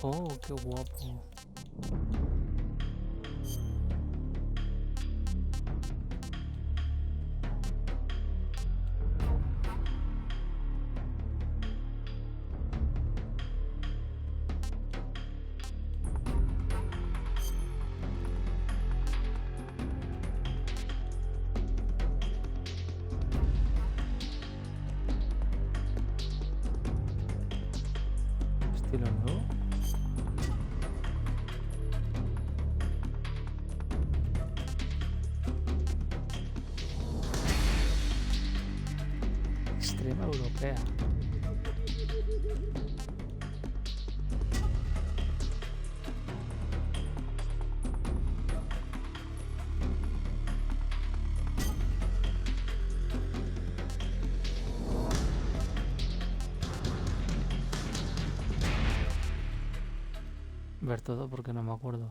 Oh, qué guapo. Estilo nuevo. Extrema europea. Ver todo porque no me acuerdo.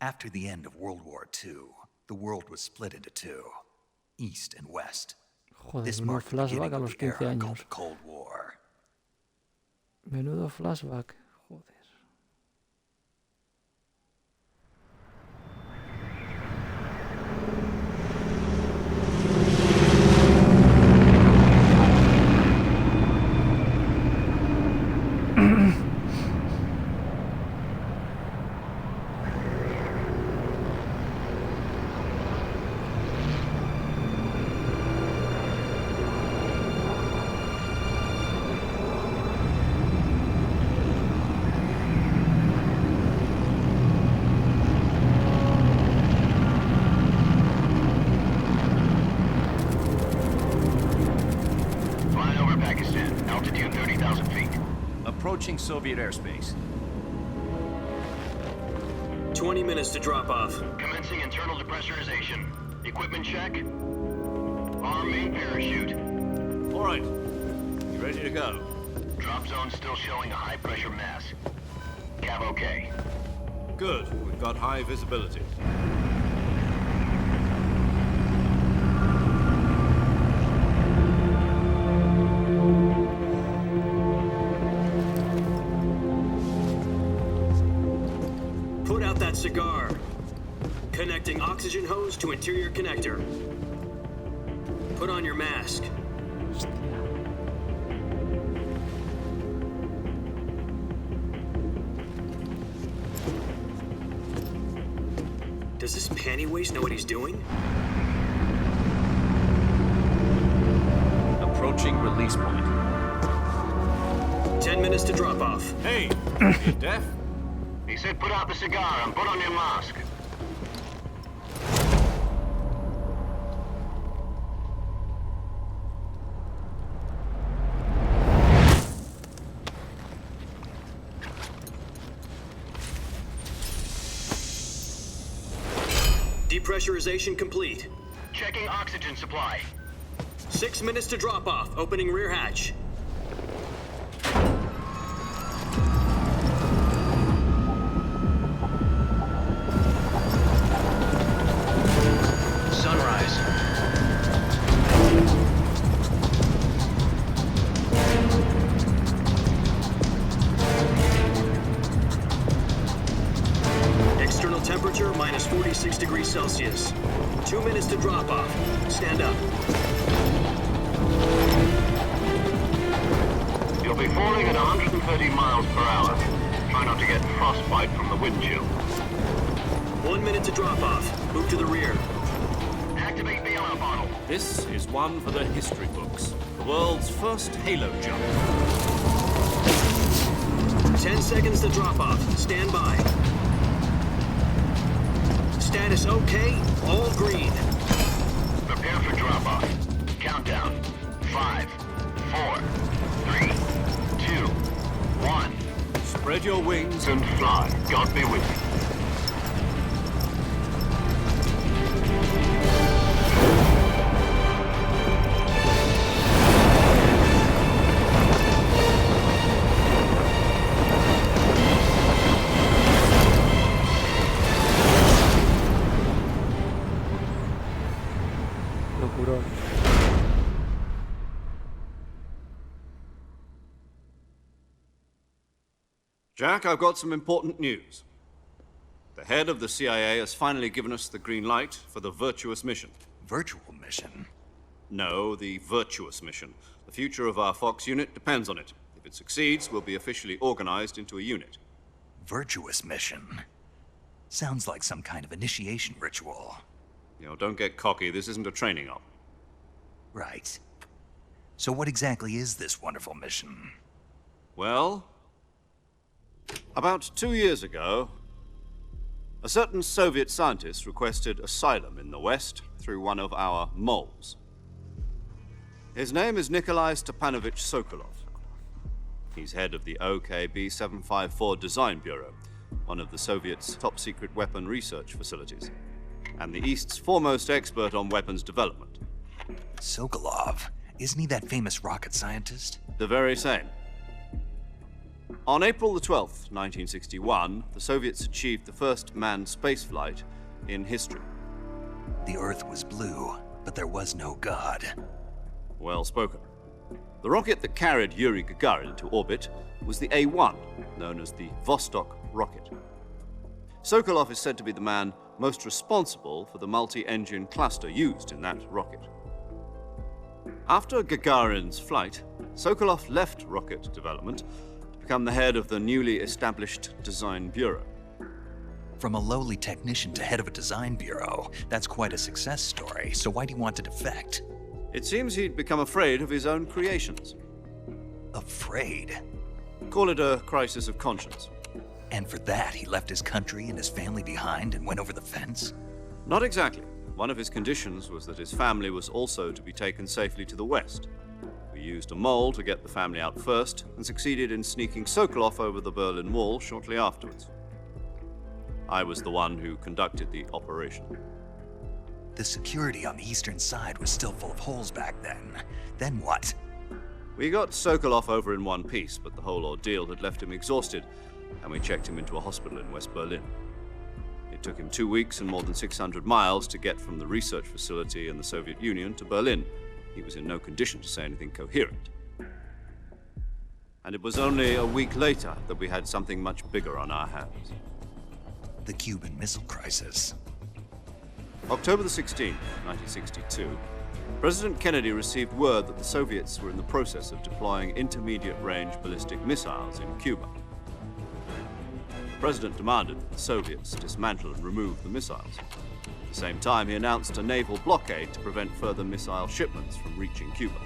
After the end of World War II, the world was split into two, East and West. Joder, This menudo marked the beginning flashback a of los the 15 era called años. the Cold War. Menudo flashback. Joder. Flying over Pakistan, altitude 30,000 feet. Approaching Soviet airspace. 20 minutes to drop off. Commencing internal depressurization. Equipment check. Arm main parachute. All right. You ready to go? Drop zone still showing a high pressure mass. Cav okay. Good. We've got high visibility. Put out that cigar. Connecting oxygen hose to interior connector. Put on your mask. Hostia. Does this panty waste know what he's doing? Approaching release point. 10 minutes to drop off. Hey, you deaf? He said put out the cigar and put on your mask. Depressurization complete. Checking oxygen supply. 6 minutes to drop off. Opening rear hatch. Sunrise. External temperature minus 46 degrees Celsius. 2 minutes to drop off. Stand up. You'll be falling at 130 miles per hour. Try not to get frostbite from the wind chill. 1 minute to drop off. Move to the rear. Activate bailout bottle. This is one for the history books. The world's first halo jump. 10 seconds to drop off. Stand by. Status okay. All green. Prepare for drop off. Countdown. 5, 4, 3, 2, 1. Spread your wings And fly. God be with you. Locurón. Jack, I've got some important news. The head of the CIA has finally given us the green light for the virtuous mission. Virtual mission? No, the virtuous mission. The future of our Fox unit depends on it. If it succeeds, we'll be officially organized into a unit. Virtuous mission? Sounds like some kind of initiation ritual. You know, don't get cocky. This isn't a training op. Right. So what exactly is this wonderful mission? Well, about 2 years ago, a certain Soviet scientist requested asylum in the West through one of our moles. His name is Nikolai Stepanovich Sokolov. He's head of the OKB 754 Design Bureau, one of the Soviets' top-secret weapon research facilities, and the East's foremost expert on weapons development. Sokolov? Isn't he that famous rocket scientist? The very same. On April the 12th, 1961, the Soviets achieved the first manned spaceflight in history. The Earth was blue, but there was no God. Well spoken. The rocket that carried Yuri Gagarin into orbit was the A-1, known as the Vostok rocket. Sokolov is said to be the man most responsible for the multi-engine cluster used in that rocket. After Gagarin's flight, Sokolov left rocket development to become the head of the newly established Design Bureau. From a lowly technician to head of a design bureau, that's quite a success story, so why'd he want to defect? It seems he'd become afraid of his own creations. Afraid? Call it a crisis of conscience. And for that, he left his country and his family behind and went over the fence? Not exactly. One of his conditions was that his family was also to be taken safely to the West. We used a mole to get the family out first and succeeded in sneaking Sokolov over the Berlin Wall shortly afterwards. I was the one who conducted the operation. The security on the eastern side was still full of holes back then. Then what? We got Sokolov over in one piece, but the whole ordeal had left him exhausted, and we checked him into a hospital in West Berlin. It took him 2 weeks and more than 600 miles to get from the research facility in the Soviet Union to Berlin. He was in no condition to say anything coherent. And it was only a week later that we had something much bigger on our hands. The Cuban Missile Crisis. October the 16th, 1962, President Kennedy received word that the Soviets were in the process of deploying intermediate-range ballistic missiles in Cuba. The President demanded that the Soviets dismantle and remove the missiles. At the same time, he announced a naval blockade to prevent further missile shipments from reaching Cuba.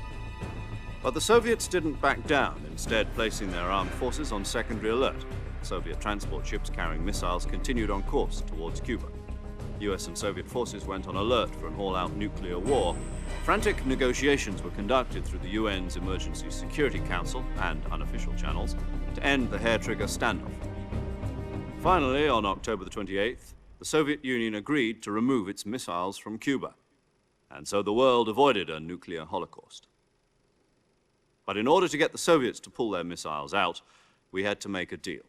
But the Soviets didn't back down, instead placing their armed forces on secondary alert. Soviet transport ships carrying missiles continued on course towards Cuba. US and Soviet forces went on alert for an all-out nuclear war. Frantic negotiations were conducted through the UN's Emergency Security Council and unofficial channels to end the hair-trigger standoff. Finally, on October the 28th, the Soviet Union agreed to remove its missiles from Cuba, and so the world avoided a nuclear holocaust. But in order to get the Soviets to pull their missiles out, we had to make a deal.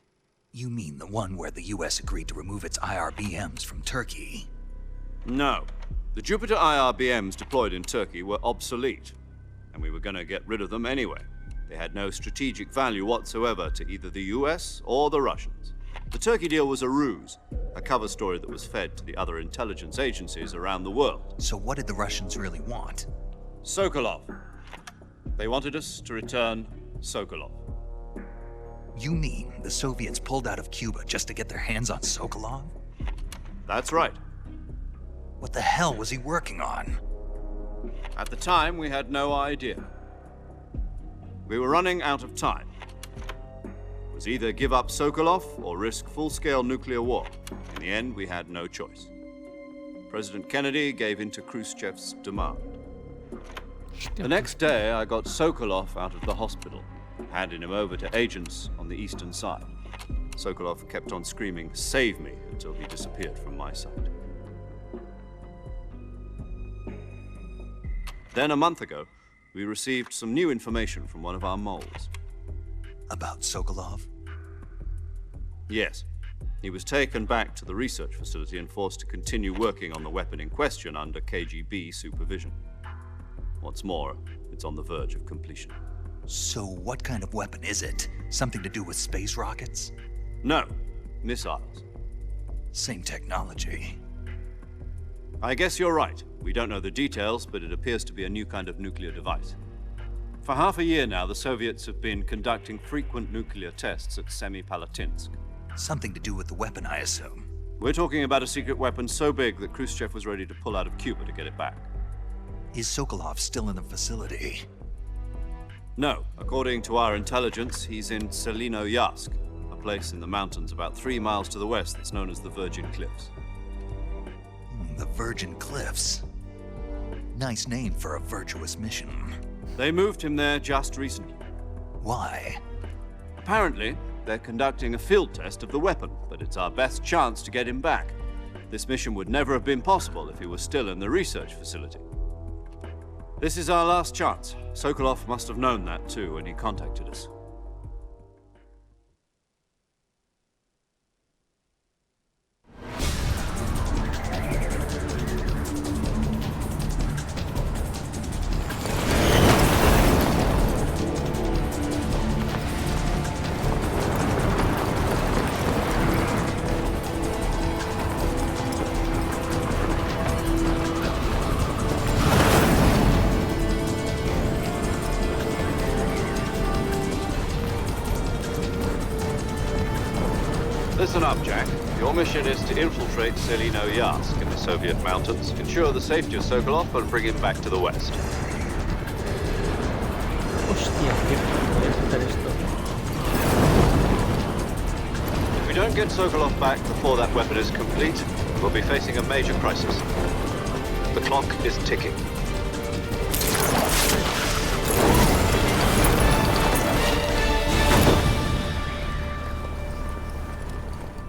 You mean the one where the US agreed to remove its IRBMs from Turkey? No. The Jupiter IRBMs deployed in Turkey were obsolete, and we were going to get rid of them anyway. They had no strategic value whatsoever to either the US or the Russians. The Turkey deal was a ruse, a cover story that was fed to the other intelligence agencies around the world. So what did the Russians really want? Sokolov. They wanted us to return Sokolov. You mean the Soviets pulled out of Cuba just to get their hands on Sokolov? That's right. What the hell was he working on? At the time, we had no idea. We were running out of time. It was either give up Sokolov or risk full-scale nuclear war. In the end, we had no choice. President Kennedy gave in to Khrushchev's demand. The next day, I got Sokolov out of the hospital, handing him over to agents on the eastern side. Sokolov kept on screaming, "Save me," until he disappeared from my sight. Then a month ago, we received some new information from one of our moles. About Sokolov? Yes. He was taken back to the research facility and forced to continue working on the weapon in question under KGB supervision. What's more, it's on the verge of completion. So what kind of weapon is it? Something to do with space rockets? No, missiles. Same technology. I guess you're right. We don't know the details, but it appears to be a new kind of nuclear device. For half a year now, the Soviets have been conducting frequent nuclear tests at Semipalatinsk. Something to do with the weapon, I assume. We're talking about a secret weapon so big that Khrushchev was ready to pull out of Cuba to get it back. Is Sokolov still in the facility? No, according to our intelligence, he's in Selino-Yarsk, a place in the mountains about 3 miles to the west that's known as the Virgin Cliffs. The Virgin Cliffs. Nice name for a virtuous mission. They moved him there just recently. Why? Apparently, they're conducting a field test of the weapon, but it's our best chance to get him back. This mission would never have been possible if he was still in the research facility. This is our last chance. Sokolov must have known that too when he contacted us. Listen up, Jack. Your mission is to infiltrate Selino-Yarsk in the Soviet mountains, ensure the safety of Sokolov, and bring him back to the west. Hostia, qué puto es hacer esto. If we don't get Sokolov back before that weapon is complete, we'll be facing a major crisis. The clock is ticking.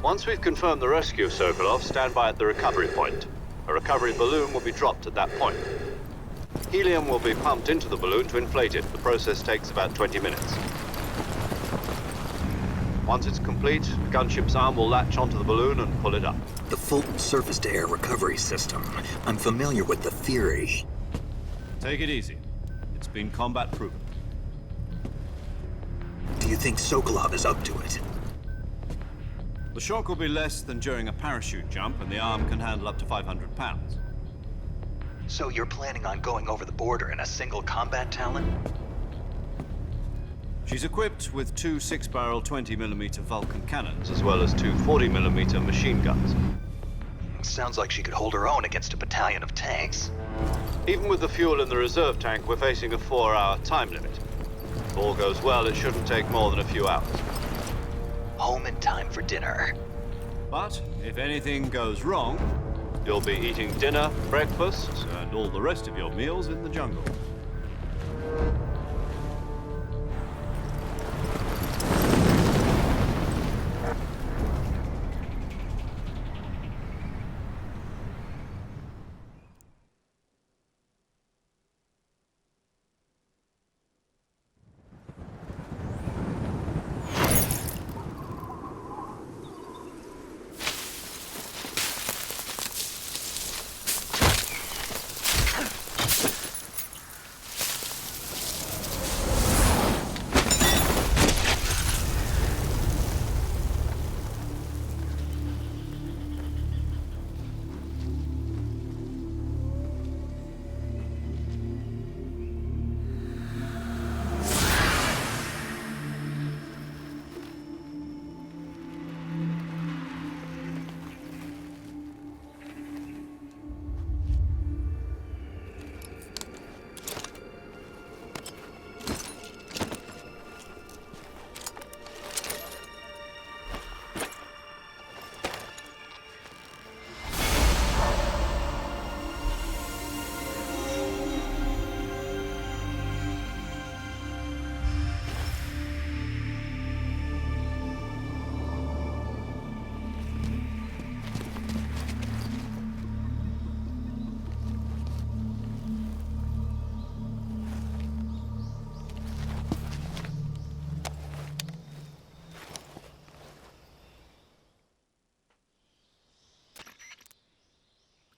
Once we've confirmed the rescue of Sokolov, stand by at the recovery point. A recovery balloon will be dropped at that point. Helium will be pumped into the balloon to inflate it. The process takes about 20 minutes. Once it's complete, the gunship's arm will latch onto the balloon and pull it up. The Fulton surface-to-air recovery system. I'm familiar with the theory. Take it easy. It's been combat-proven. Do you think Sokolov is up to it? The shock will be less than during a parachute jump, and the arm can handle up to 500 pounds. So you're planning on going over the border in a single combat Talon? She's equipped with 2 6-barrel 20mm Vulcan cannons, as well as 2 40mm machine guns. Sounds like she could hold her own against a battalion of tanks. Even with the fuel in the reserve tank, we're facing a 4-hour time limit. If all goes well, it shouldn't take more than a few hours. Home in time for dinner. But if anything goes wrong, you'll be eating dinner, breakfast, and all the rest of your meals in the jungle.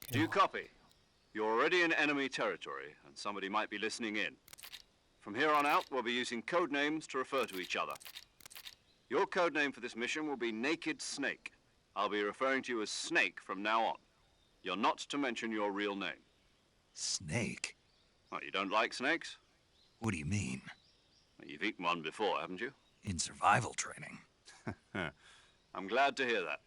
Do you copy? You're already in enemy territory, and somebody might be listening in. From here on out, we'll be using code names to refer to each other. Your code name for this mission will be Naked Snake. I'll be referring to you as Snake from now on. You're not to mention your real name. Snake? What, you don't like snakes? What do you mean? Well, you've eaten one before, haven't you? In survival training? I'm glad to hear that.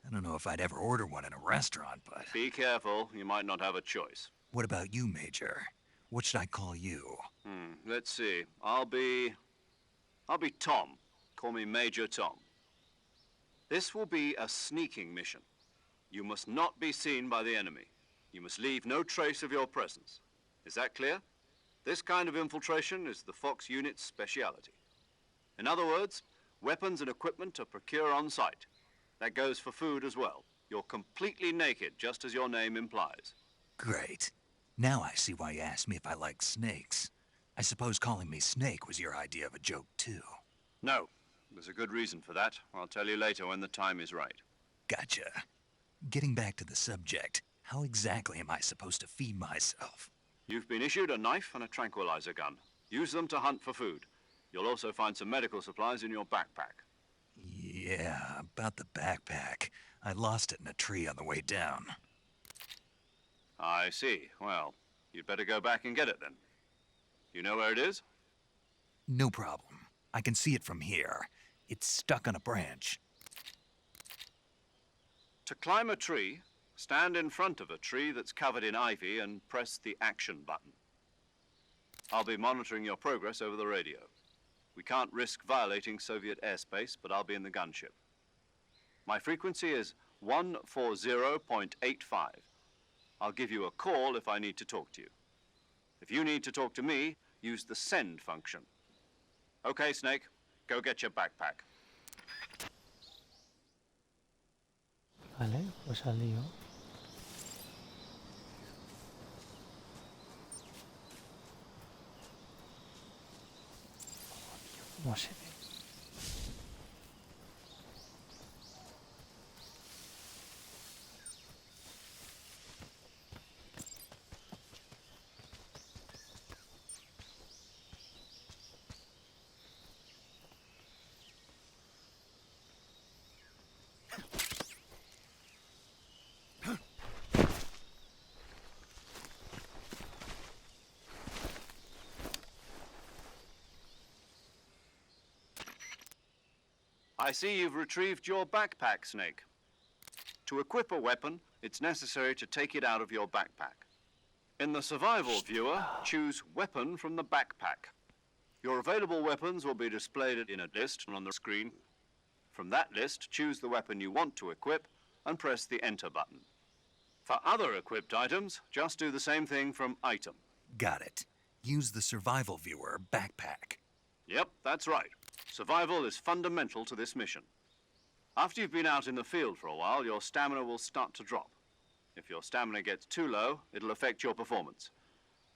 I don't know if I'd ever order one in a restaurant, but... Be careful, you might not have a choice. What about you, Major? What should I call you? Let's see. I'll be Tom. Call me Major Tom. This will be a sneaking mission. You must not be seen by the enemy. You must leave no trace of your presence. Is that clear? This kind of infiltration is the Fox unit's speciality. In other words, weapons and equipment are procured on site. That goes for food as well. You're completely naked, just as your name implies. Great. Now I see why you asked me if I like snakes. I suppose calling me Snake was your idea of a joke, too. No. There's a good reason for that. I'll tell you later when the time is right. Gotcha. Getting back to the subject, how exactly am I supposed to feed myself? You've been issued a knife and a tranquilizer gun. Use them to hunt for food. You'll also find some medical supplies in your backpack. Yeah, about the backpack. I lost it in a tree on the way down. I see. Well, you'd better go back and get it then. You know where it is? No problem. I can see it from here. It's stuck on a branch. To climb a tree, stand in front of a tree that's covered in ivy and press the action button. I'll be monitoring your progress over the radio. We can't risk violating Soviet airspace, but I'll be in the gunship. My frequency is 140.85. I'll give you a call if I need to talk to you. If you need to talk to me, use the send function. Okay, Snake, go get your backpack. Vale, pues al lío. ¿Cómo se ve? I see you've retrieved your backpack, Snake. To equip a weapon, it's necessary to take it out of your backpack. In the survival viewer, choose Weapon from the backpack. Your available weapons will be displayed in a list on the screen. From that list, choose the weapon you want to equip and press the Enter button. For other equipped items, just do the same thing from Item. Got it. Use the survival viewer backpack. Yep, that's right. Survival is fundamental to this mission. After you've been out in the field for a while, your stamina will start to drop. If your stamina gets too low, it'll affect your performance.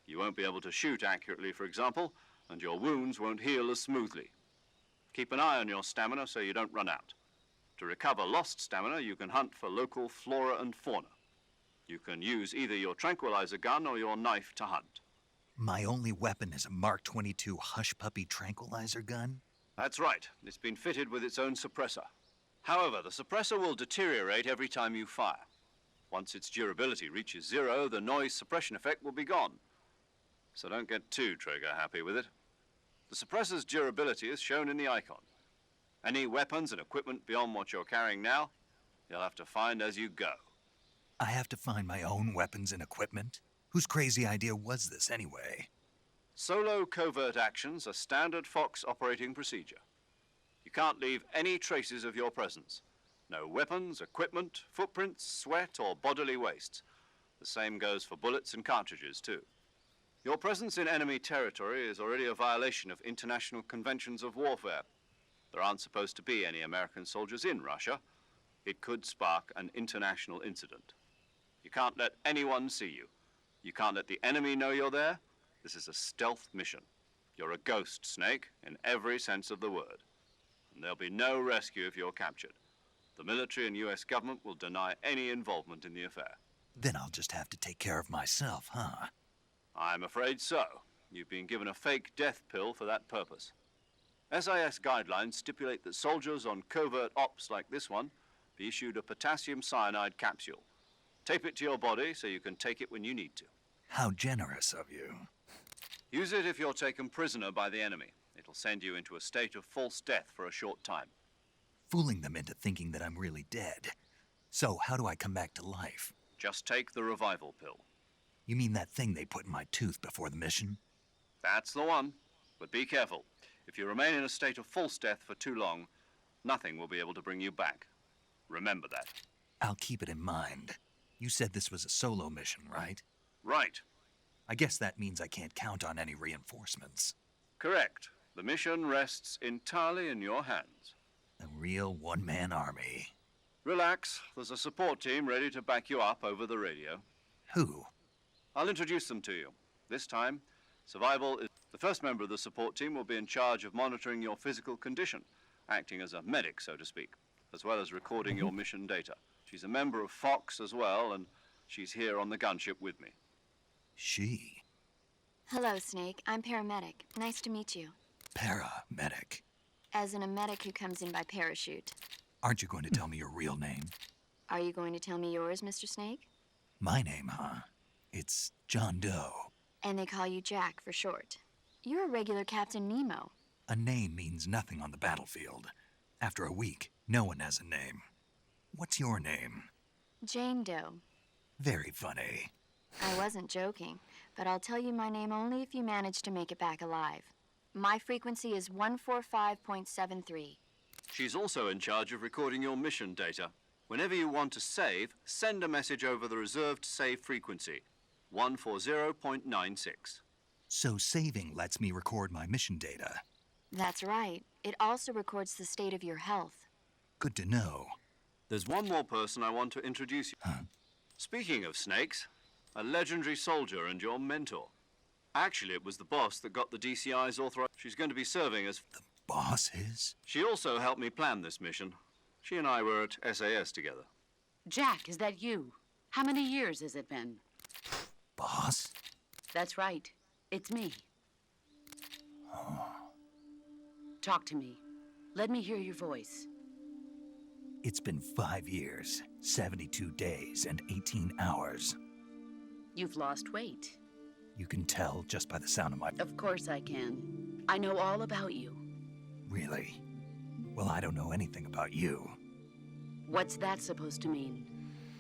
You won't be able to shoot accurately, for example, and your wounds won't heal as smoothly. Keep an eye on your stamina so you don't run out. To recover lost stamina, you can hunt for local flora and fauna. You can use either your tranquilizer gun or your knife to hunt. My only weapon is a Mark 22 Hush Puppy tranquilizer gun? That's right. It's been fitted with its own suppressor. However, the suppressor will deteriorate every time you fire. Once its durability reaches 0, the noise suppression effect will be gone. So don't get too trigger-happy with it. The suppressor's durability is shown in the icon. Any weapons and equipment beyond what you're carrying now, you'll have to find as you go. I have to find my own weapons and equipment? Whose crazy idea was this, anyway? Solo covert actions are standard Fox operating procedure. You can't leave any traces of your presence. No weapons, equipment, footprints, sweat, or bodily waste. The same goes for bullets and cartridges, too. Your presence in enemy territory is already a violation of international conventions of warfare. There aren't supposed to be any American soldiers in Russia. It could spark an international incident. You can't let anyone see you. You can't let the enemy know you're there. This is a stealth mission. You're a ghost, Snake, in every sense of the word. And there'll be no rescue if you're captured. The military and US government will deny any involvement in the affair. Then I'll just have to take care of myself, huh? I'm afraid so. You've been given a fake death pill for that purpose. SAS guidelines stipulate that soldiers on covert ops like this one be issued a potassium cyanide capsule. Tape it to your body so you can take it when you need to. How generous of you. Use it if you're taken prisoner by the enemy. It'll send you into a state of false death for a short time. Fooling them into thinking that I'm really dead. So, how do I come back to life? Just take the revival pill. You mean that thing they put in my tooth before the mission? That's the one. But be careful. If you remain in a state of false death for too long, nothing will be able to bring you back. Remember that. I'll keep it in mind. You said this was a solo mission, right? Right. I guess that means I can't count on any reinforcements. Correct. The mission rests entirely in your hands. A real one-man army. Relax. There's a support team ready to back you up over the radio. Who? I'll introduce them to you. This time, Survival is... The first member of the support team will be in charge of monitoring your physical condition, acting as a medic, so to speak, as well as recording your mission data. She's a member of Fox as well, and she's here on the gunship with me. She? Hello, Snake. I'm paramedic. Nice to meet you. Paramedic. As in a medic who comes in by parachute. Aren't you going to tell me your real name? Are you going to tell me yours, Mr. Snake? My name, huh? It's John Doe. And they call you Jack for short. You're a regular Captain Nemo. A name means nothing on the battlefield. After a week, no one has a name. What's your name? Jane Doe. Very funny. I wasn't joking, but I'll tell you my name only if you manage to make it back alive. My frequency is 145.73. She's also in charge of recording your mission data. Whenever you want to save, send a message over the reserved save frequency, 140.96. So saving lets me record my mission data. That's right. It also records the state of your health. Good to know. There's one more person I want to introduce you. Huh? Speaking of snakes, a legendary soldier and your mentor. Actually, it was the boss that got the DCI's authorization. She's going to be serving as... The boss is? She also helped me plan this mission. She and I were at SAS together. Jack, is that you? How many years has it been? Boss? That's right. It's me. Talk to me. Let me hear your voice. It's been 5 years, 72 days, and 18 hours. You've lost weight. You can tell just by the sound of my... Of course I can. I know all about you. Really? Well, I don't know anything about you. What's that supposed to mean?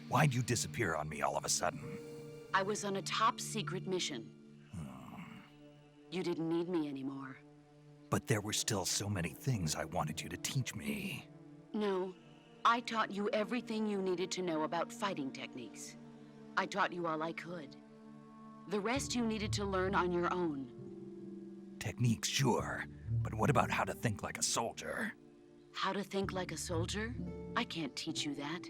Why'd you disappear on me all of a sudden? I was on a top-secret mission. You didn't need me anymore. But there were still so many things I wanted you to teach me. No, I taught you everything you needed to know about fighting techniques. I taught you all I could. The rest you needed to learn on your own. Techniques, sure. But what about how to think like a soldier? How to think like a soldier? I can't teach you that.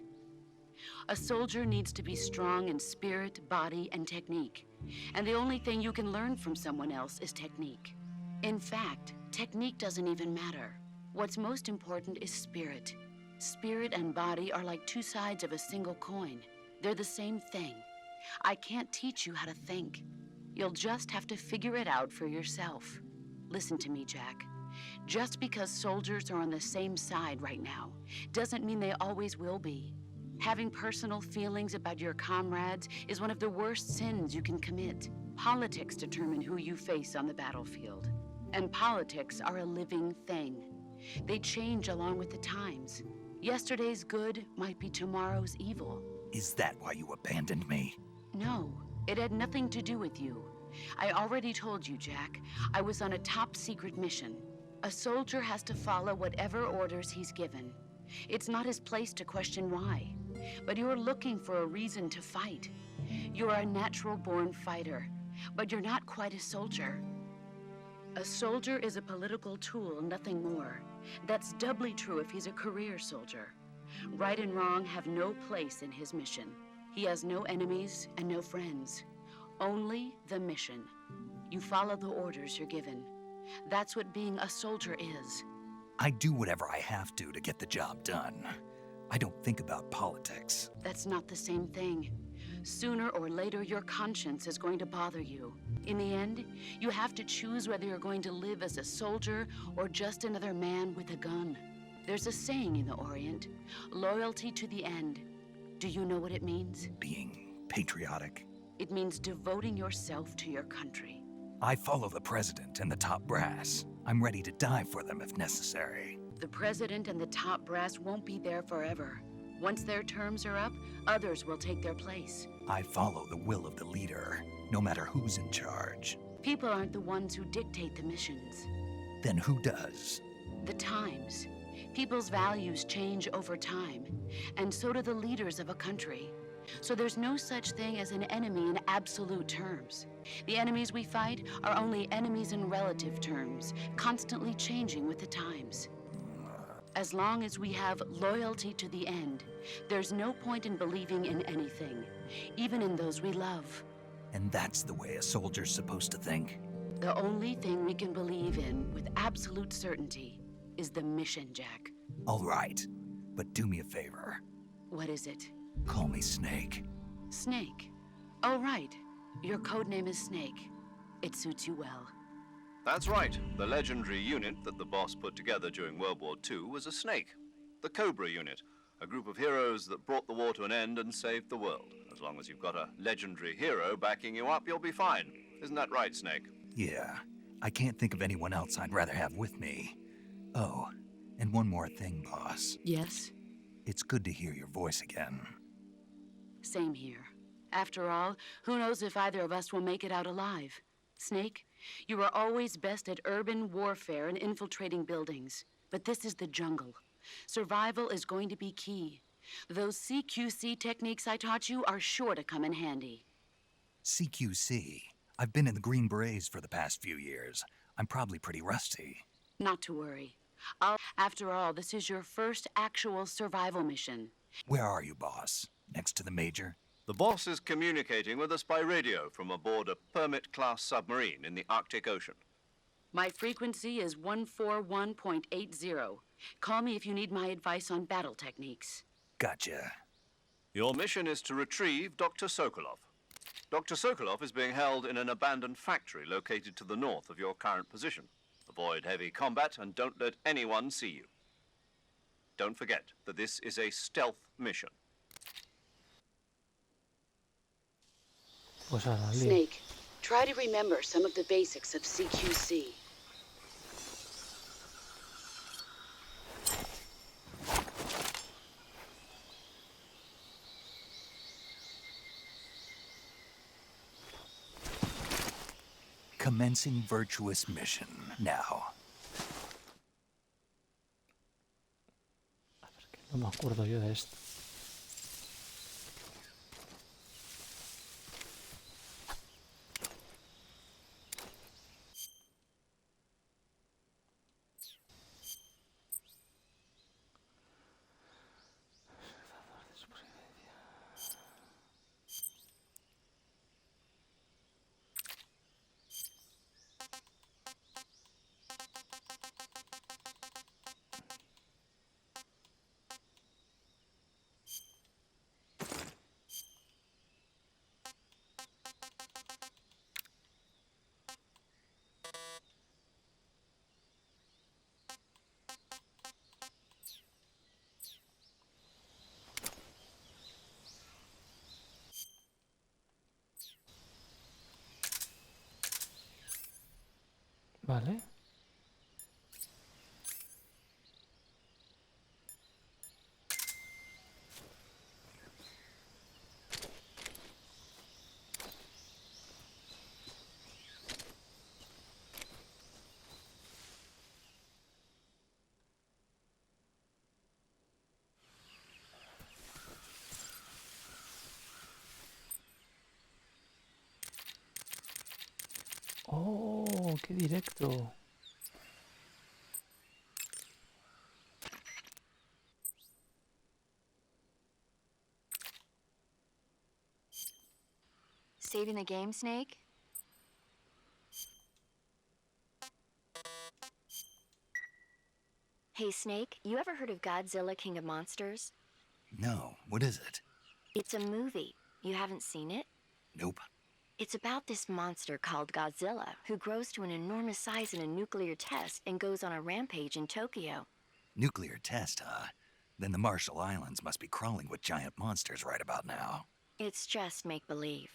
A soldier needs to be strong in spirit, body, and technique. And the only thing you can learn from someone else is technique. In fact, technique doesn't even matter. What's most important is spirit. Spirit and body are like two sides of a single coin. They're the same thing. I can't teach you how to think. You'll just have to figure it out for yourself. Listen to me, Jack. Just because soldiers are on the same side right now doesn't mean they always will be. Having personal feelings about your comrades is one of the worst sins you can commit. Politics determine who you face on the battlefield. And politics are a living thing. They change along with the times. Yesterday's good might be tomorrow's evil. Is that why you abandoned me? No, it had nothing to do with you. I already told you, Jack. I was on a top-secret mission. A soldier has to follow whatever orders he's given. It's not his place to question why. But you're looking for a reason to fight. You're a natural-born fighter, but you're not quite a soldier. A soldier is a political tool, nothing more. That's doubly true if he's a career soldier. Right and wrong have no place in his mission. He has no enemies and no friends. Only the mission. You follow the orders you're given. That's what being a soldier is. I do whatever I have to get the job done. I don't think about politics. That's not the same thing. Sooner or later, your conscience is going to bother you. In the end, you have to choose whether you're going to live as a soldier or just another man with a gun. There's a saying in the Orient, loyalty to the end. Do you know what it means? Being patriotic. It means devoting yourself to your country. I follow the president and the top brass. I'm ready to die for them if necessary. The president and the top brass won't be there forever. Once their terms are up, others will take their place. I follow the will of the leader, no matter who's in charge. People aren't the ones who dictate the missions. Then who does? The times. People's values change over time, and so do the leaders of a country. So there's no such thing as an enemy in absolute terms. The enemies we fight are only enemies in relative terms, constantly changing with the times. As long as we have loyalty to the end, there's no point in believing in anything, even in those we love. And that's the way a soldier's supposed to think? The only thing we can believe in with absolute certainty is the mission, Jack. All right, but do me a favor. What is it? Call me Snake. Snake. Oh, right. Your code name is Snake. It suits you well. That's right. The legendary unit that the boss put together during World War II was a snake. The Cobra unit, a group of heroes that brought the war to an end and saved the world. As long as you've got a legendary hero backing you up, you'll be fine. Isn't that right, Snake? Yeah, I can't think of anyone else I'd rather have with me. Oh, and one more thing, boss. Yes? It's good to hear your voice again. Same here. After all, who knows if either of us will make it out alive? Snake, you are always best at urban warfare and infiltrating buildings. But this is the jungle. Survival is going to be key. Those CQC techniques I taught you are sure to come in handy. CQC? I've been in the Green Berets for the past few years. I'm probably pretty rusty. Not to worry. After all, this is your first actual survival mission. Where are you, boss? Next to the Major? The boss is communicating with us by radio from aboard a Permit-class submarine in the Arctic Ocean. My frequency is 141.80. Call me if you need my advice on battle techniques. Gotcha. Your mission is to retrieve Dr. Sokolov. Dr. Sokolov is being held in an abandoned factory located to the north of your current position. Avoid heavy combat and don't let anyone see you. Don't forget that this is a stealth mission. Pues ahora, lío. Snake, try to remember some of the basics of CQC. Commencing virtuous mission now. A ver, que no me acuerdo yo de esto. Vale. Oh, qué directo. Saving the game, Snake? Hey, Snake, you ever heard of Godzilla, King of Monsters? No, what is it? It's a movie. You haven't seen it? Nope. It's about this monster called Godzilla, who grows to an enormous size in a nuclear test and goes on a rampage in Tokyo. Nuclear test, huh? Then the Marshall Islands must be crawling with giant monsters right about now. It's just make-believe.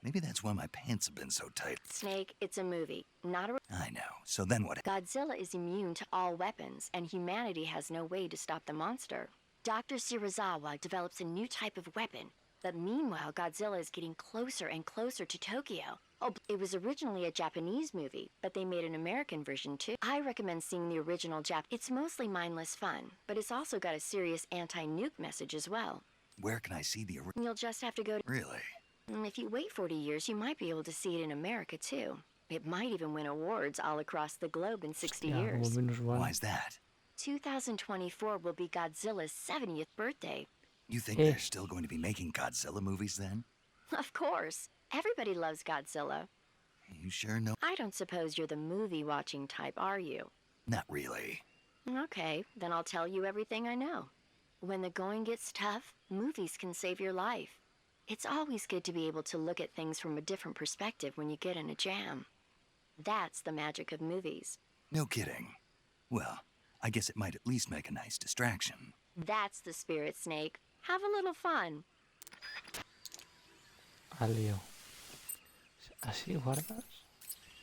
Maybe that's why my pants have been so tight. Snake, it's a movie, not a... I know. So then what? Godzilla is immune to all weapons, and humanity has no way to stop the monster. Dr. Shirazawa develops a new type of weapon, but meanwhile, Godzilla is getting closer and closer to Tokyo. Oh, it was originally a Japanese movie, but they made an American version too. I recommend seeing the original It's mostly mindless fun, but it's also got a serious anti-nuke message as well. Where can I see the You'll just have to go to... Really? And if you wait 40 years, you might be able to see it in America too. It might even win awards all across the globe in 60 years. Why is that? 2024 will be Godzilla's 70th birthday. You think they're still going to be making Godzilla movies then? Of course. Everybody loves Godzilla. You sure know? I don't suppose you're the movie-watching type, are you? Not really. Okay, then I'll tell you everything I know. When the going gets tough, movies can save your life. It's always good to be able to look at things from a different perspective when you get in a jam. That's the magic of movies. No kidding. Well, I guess it might at least make a nice distraction. That's the spirit, Snake. Have a little fun. Al lío. ¿Así guardas?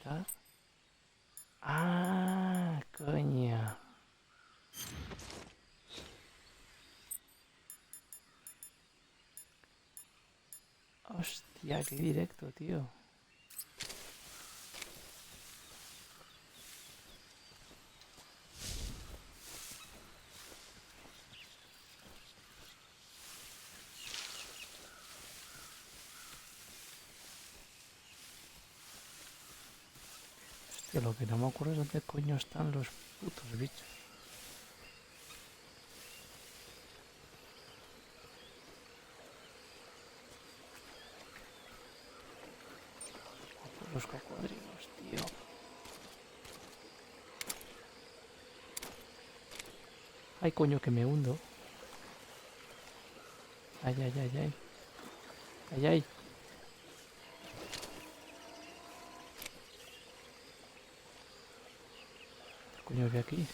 ¿Ya? Ah, coña. Hostia, qué directo, tío. Hostia, lo que no me acuerdo es dónde coño están los putos bichos. Los cocodrilos, tío. Ay, coño, que me hundo. Ay, ay, ay, ay. Ay, ay. ¿Qué coño que aquí?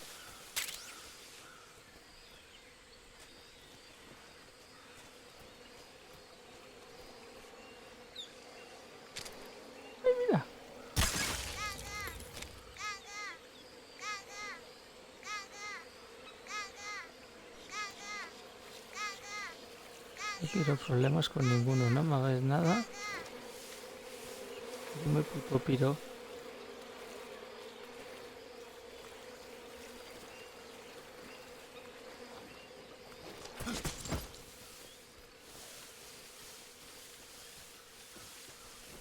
Ay, mira. No quiero problemas con ninguno, no me hagáis nada. Yo me puto piro.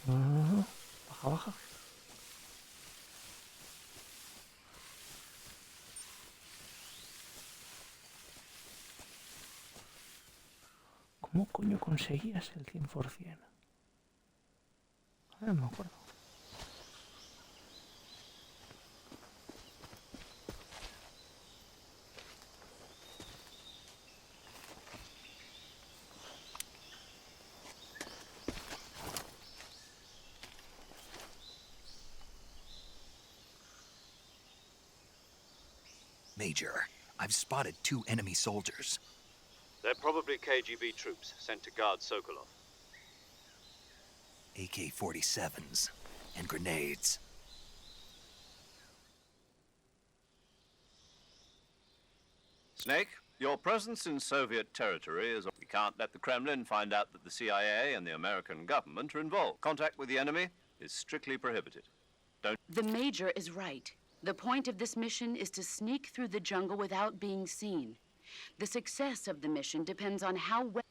Ah, baja, baja. ¿Cómo coño conseguías el 100%? No me acuerdo. Major, I've spotted 2 enemy soldiers. They're probably KGB troops sent to guard Sokolov. AK-47s and grenades. Snake, your presence in Soviet territory is... We can't let the Kremlin find out that the CIA and the American government are involved. Contact with the enemy is strictly prohibited. The Major is right. The point of this mission is to sneak through the jungle without being seen. The success of the mission depends on how well...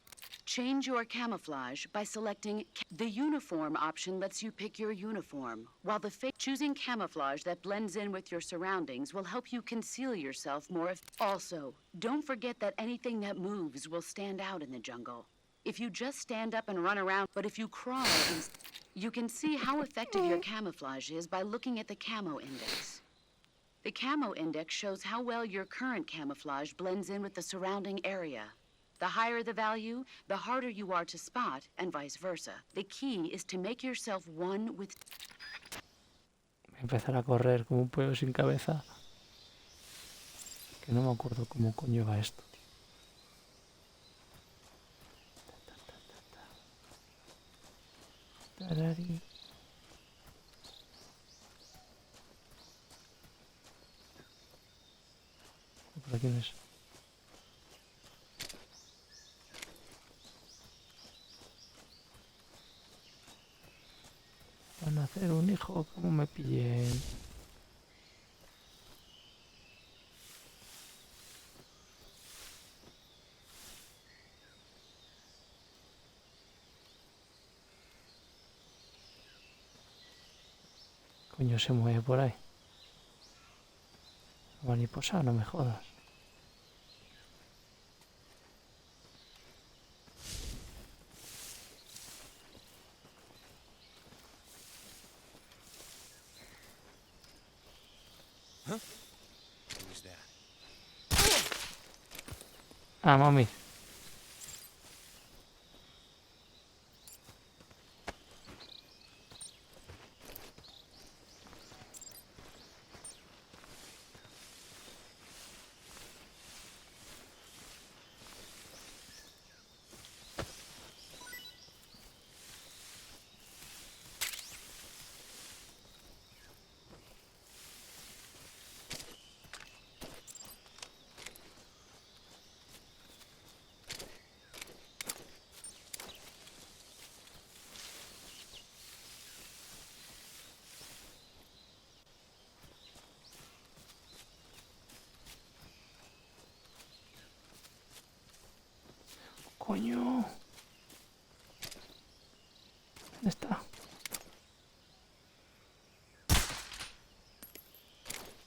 Change your camouflage by selecting... The uniform option lets you pick your uniform, while choosing camouflage that blends in with your surroundings will help you conceal yourself more. Also, don't forget that anything that moves will stand out in the jungle. If you just stand up and run around, but if you crawl, you can see how effective your camouflage is by looking at the camo index. The camo index shows how well your current camouflage blends in with the surrounding area. The higher the value, the harder you are to spot, and vice versa. The key is to make yourself one with... Empezar a correr como un pollo sin cabeza. Que no me acuerdo cómo coño va esto, tío. Tarari. ¿Por aquí no es? Van a hacer un hijo, como me pillen. Coño, se mueve por ahí. Mariposa, no me jodas. Ah, mami. Coño. ¿Dónde está?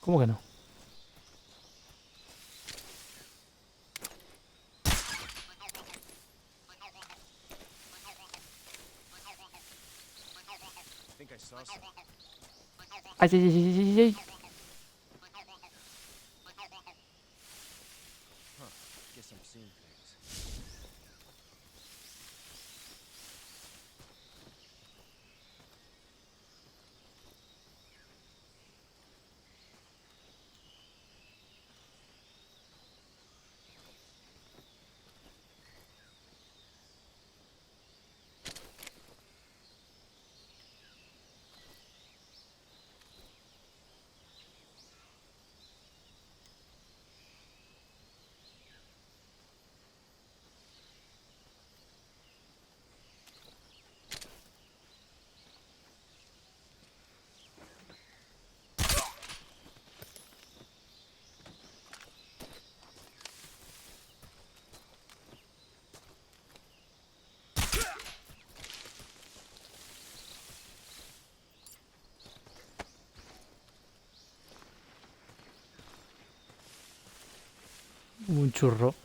¿Cómo que no? Ay, ay, ay, ay, ay, ay. Un churro.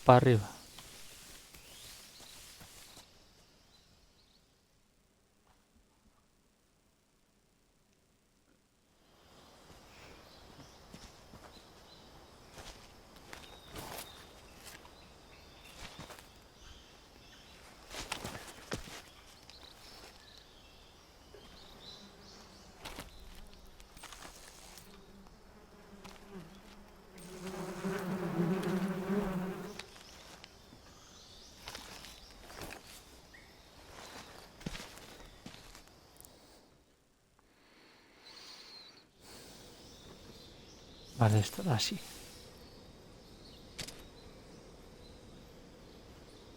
Para arriba. Vale, esto da así.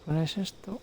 Pones esto.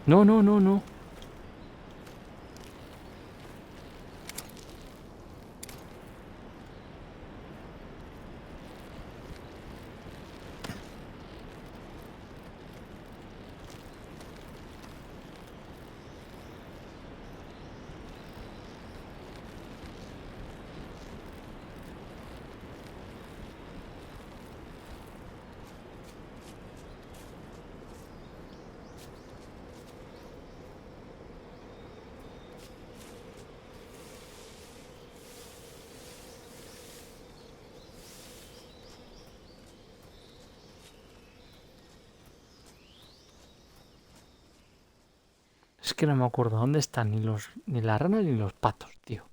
No, no, no, no. Es que no me acuerdo dónde están ni las ranas ni los patos, tío.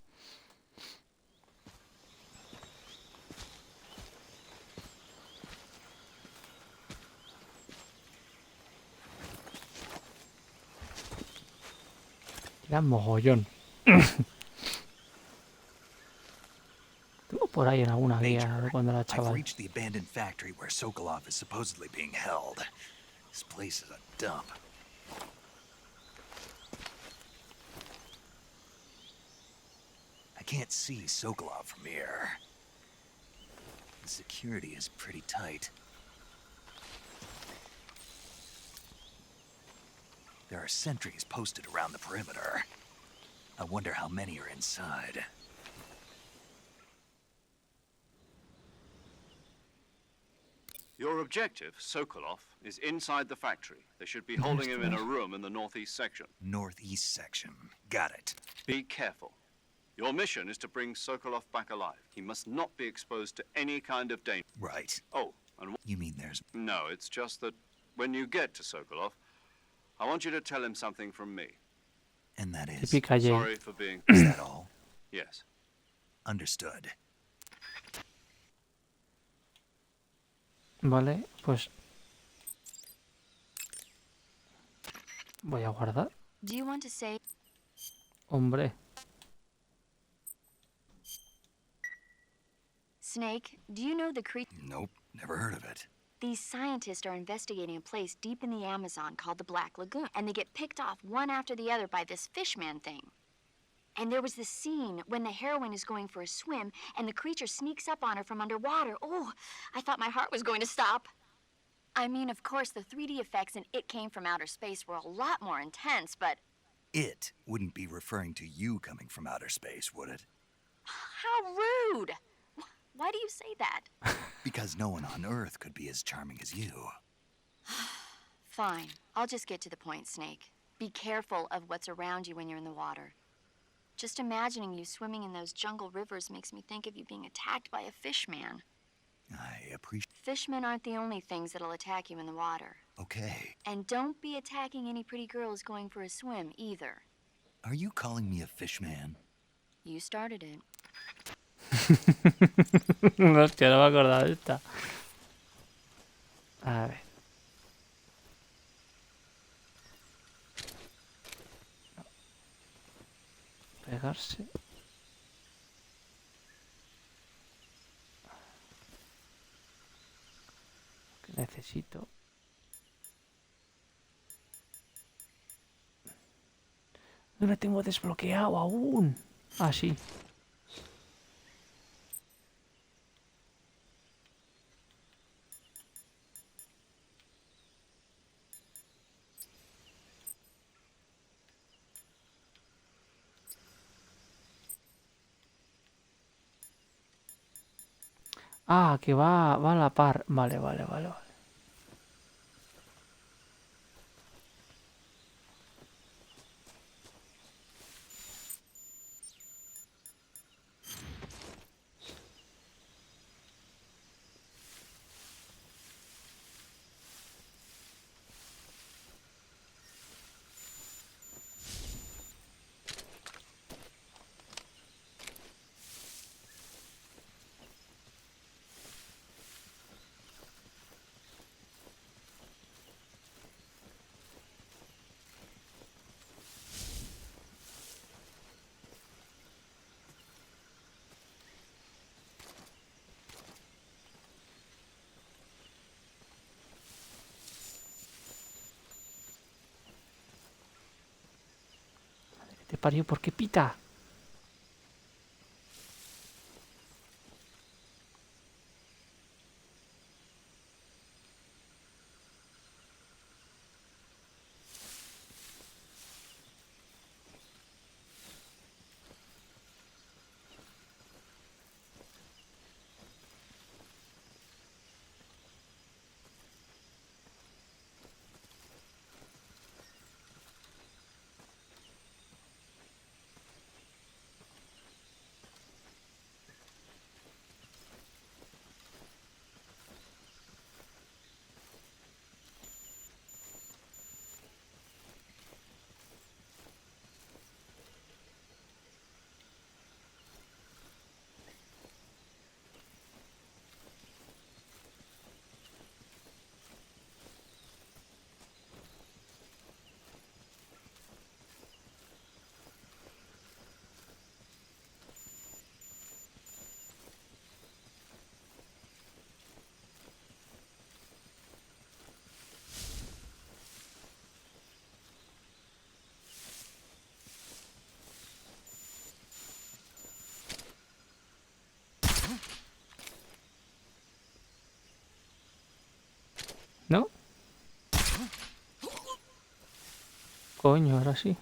Era mogollón. Tengo por ahí en alguna guía de cuando era I've chaval. reached the abandoned factory where Sokolov is supposedly being held. This place is a dump. I can't see Sokolov from here. The security is pretty tight. There are sentries posted around the perimeter. I wonder how many are inside. Your objective, Sokolov, is inside the factory. They should be holding him in a room in the northeast section. Northeast section. Got it. Be careful. Your mission is to bring Sokolov back alive. He must not be exposed to any kind of danger. Right. Oh, and You mean there's... no, it's just that when you get to Sokolov, I want you to tell him something from me. And that is... Típica Jane. Sorry for being... Is that all? Yes. Understood. Vale, pues... Voy a guardar. Do you want to say? Hombre. Snake, do you know the creature? Nope, never heard of it. These scientists are investigating a place deep in the Amazon called the Black Lagoon, and they get picked off one after the other by this fishman thing. And there was this scene when the heroine is going for a swim, and the creature sneaks up on her from underwater. Oh, I thought my heart was going to stop. I mean, of course, the 3D effects in It Came from Outer Space were a lot more intense, but It wouldn't be referring to you coming from outer space, would it? how rude! Why do you say that? Because no one on Earth could be as charming as you. Fine. I'll just get to the point, Snake. Be careful of what's around you when you're in the water. Just imagining you swimming in those jungle rivers makes me think of you being attacked by a fishman. I appreciate... Fishmen aren't the only things that'll attack you in the water. Okay. And don't be attacking any pretty girls going for a swim, either. Are you calling me a fish man? You started it. Hostia, no me acordaba de esta. A ver. No. Pegarse. Que necesito. No lo tengo desbloqueado aún. Ah, sí. Ah, que va a la par. Vale, vale, vale, vale. Te parió, ¿por qué pita? ¿No? Coño, ahora sí.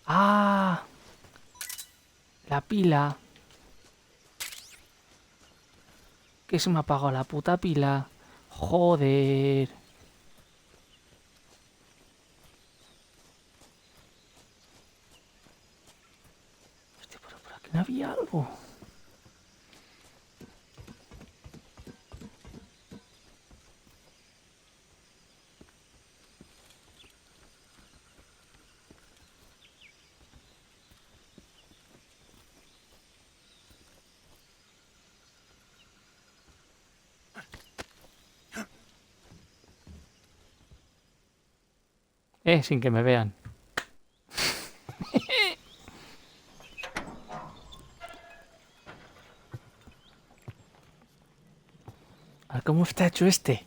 ¡Ah! La pila. Que se me ha apagado la puta pila. Joder. Hostia, pero por aquí no había algo. Sin que me vean. A ver cómo está hecho este.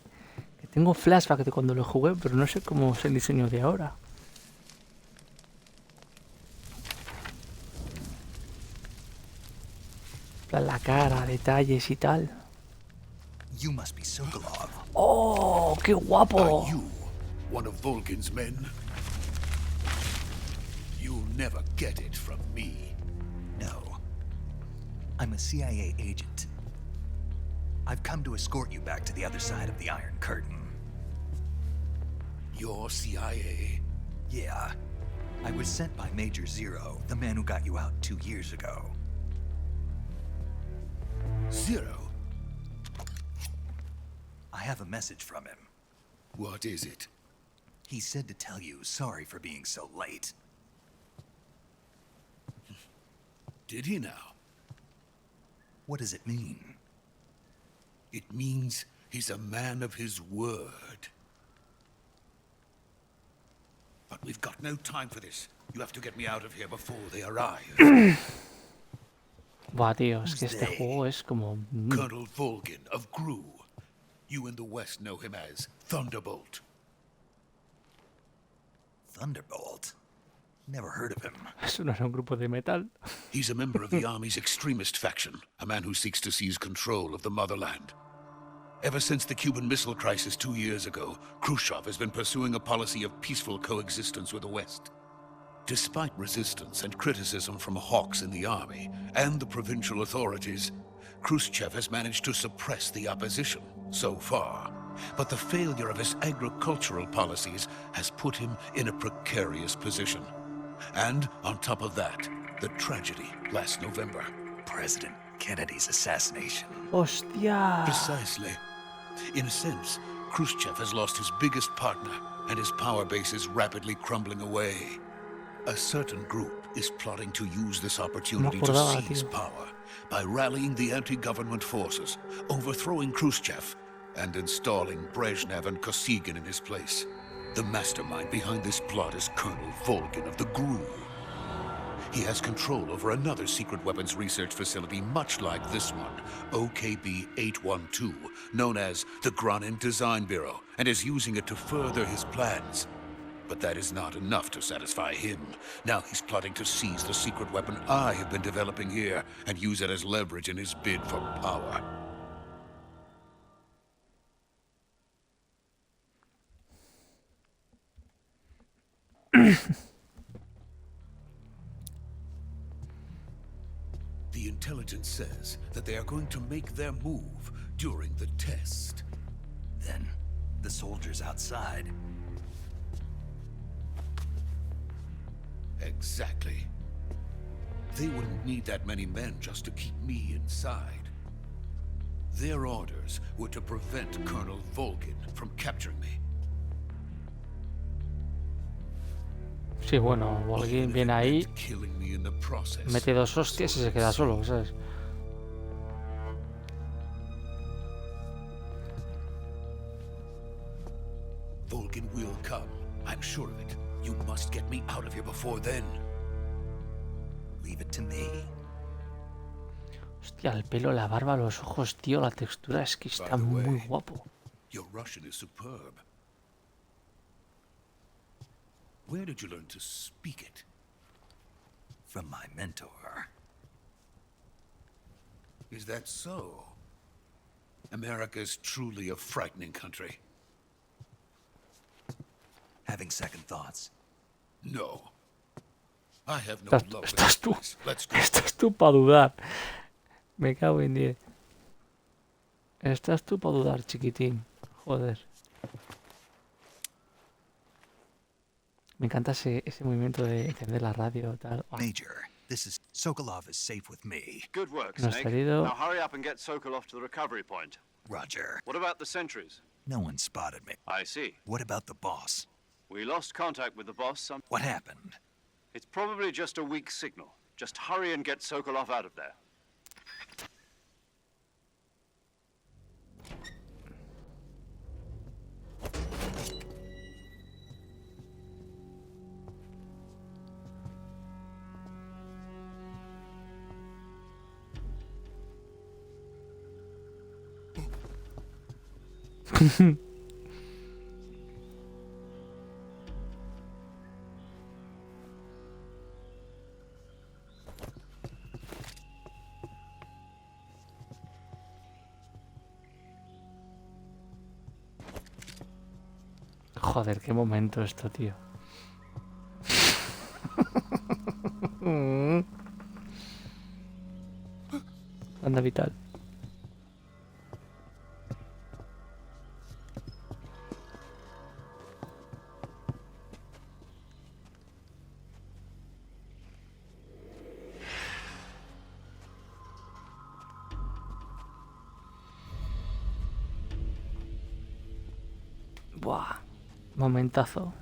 Que tengo flashback de cuando lo jugué, pero no sé cómo es el diseño de ahora. La cara, detalles y tal. You must be Sokolov. ¡Oh, qué guapo! Are you one of Volgin's men? You'll never get it from me. No. I'm a CIA agent. I've come to escort you back to the other side of the Iron Curtain. You're CIA? Yeah. I was sent by Major Zero, the man who got you out 2 years ago. Zero? I have a message from him. What is it? He said to tell you sorry for being so late. Did he now? What does it mean? It means he's a man of his word. But we've got no time for this. You have to get me out of here before they arrive. Buah, tío, es que este juego es como... Colonel Volgin of Gru. You in the West know him as Thunderbolt. Thunderbolt? Never heard of him. Eso no era un grupo de metal. He's a member of the Army's extremist faction, a man who seeks to seize control of the motherland. Ever since the Cuban Missile Crisis 2 years ago, Khrushchev has been pursuing a policy of peaceful coexistence with the West. Despite resistance and criticism from hawks in the army and the provincial authorities, Khrushchev has managed to suppress the opposition so far. But the failure of his agricultural policies has put him in a precarious position. And on top of that, the tragedy last November. President Kennedy's assassination. ¡Hostia! Precisely. In a sense, Khrushchev has lost his biggest partner, and his power base is rapidly crumbling away. A certain group is plotting to use this opportunity to seize power by rallying the anti-government forces, overthrowing Khrushchev, and installing Brezhnev and Kosygin in his place. The mastermind behind this plot is Colonel Volgin of the GRU. he has control over another secret weapons research facility much like this one, OKB-812, known as the Granin Design Bureau, and is using it to further his plans. But that is not enough to satisfy him. Now he's plotting to seize the secret weapon I have been developing here and use it as leverage in his bid for power. The intelligence says that they are going to make their move during the test. Then, the soldiers outside. Exactly. They wouldn't need that many men just to keep me inside. Their orders were to prevent Colonel Volgin from capturing me. Sí, bueno, Volgin viene ahí, Killing me in the process. mete 2 hostias y se queda solo, ¿sabes? Volgin will come. I'm sure of it. You must get me out of here before then. Leave it to me. Hostia, el pelo, la barba, los ojos, tío, la textura es que está muy guapo. Your Russian is superb. Where did you learn to speak it? From my mentor. Is that so? America is truly a frightening country. Having second thoughts. No. I have no love for this place. Let's go. Estás tú para dudar. Me cago en 10. Estás tú para dudar, chiquitín. Joder. Me encanta ese movimiento de encender la radio tal. Wow. Major, this is Sokolov is safe with me. Good work, Nos Snake. herido. Now hurry up and get Sokolov to the recovery point. Roger. What about the sentries? No one spotted me. I see. What about the boss? We lost contact with the boss. What happened? It's probably just a weak signal. Just hurry and get Sokolov out of there. Joder, qué momento esto, tío. Anda vital. Buah, momentazo.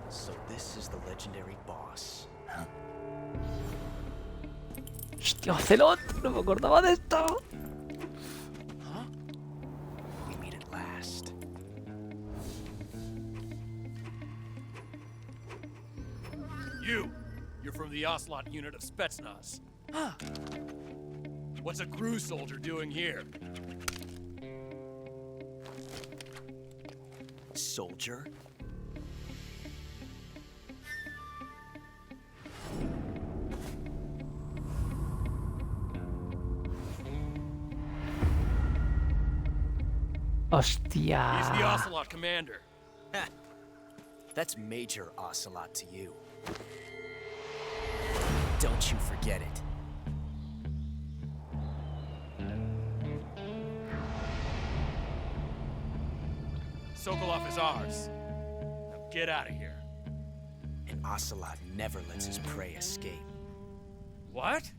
So this is the legendary boss. Huh? Hostia, Ocelot, no me acordaba de esto. Huh? We meet at last. You're from the Ocelot unit of Spetsnaz. Huh. What's a crew soldier doing here? Soldier? Hostia. He's the Ocelot commander. That's Major Ocelot to you. Don't you forget it. Sokolov is ours. Now get out of here. And Ocelot never lets his prey escape. What?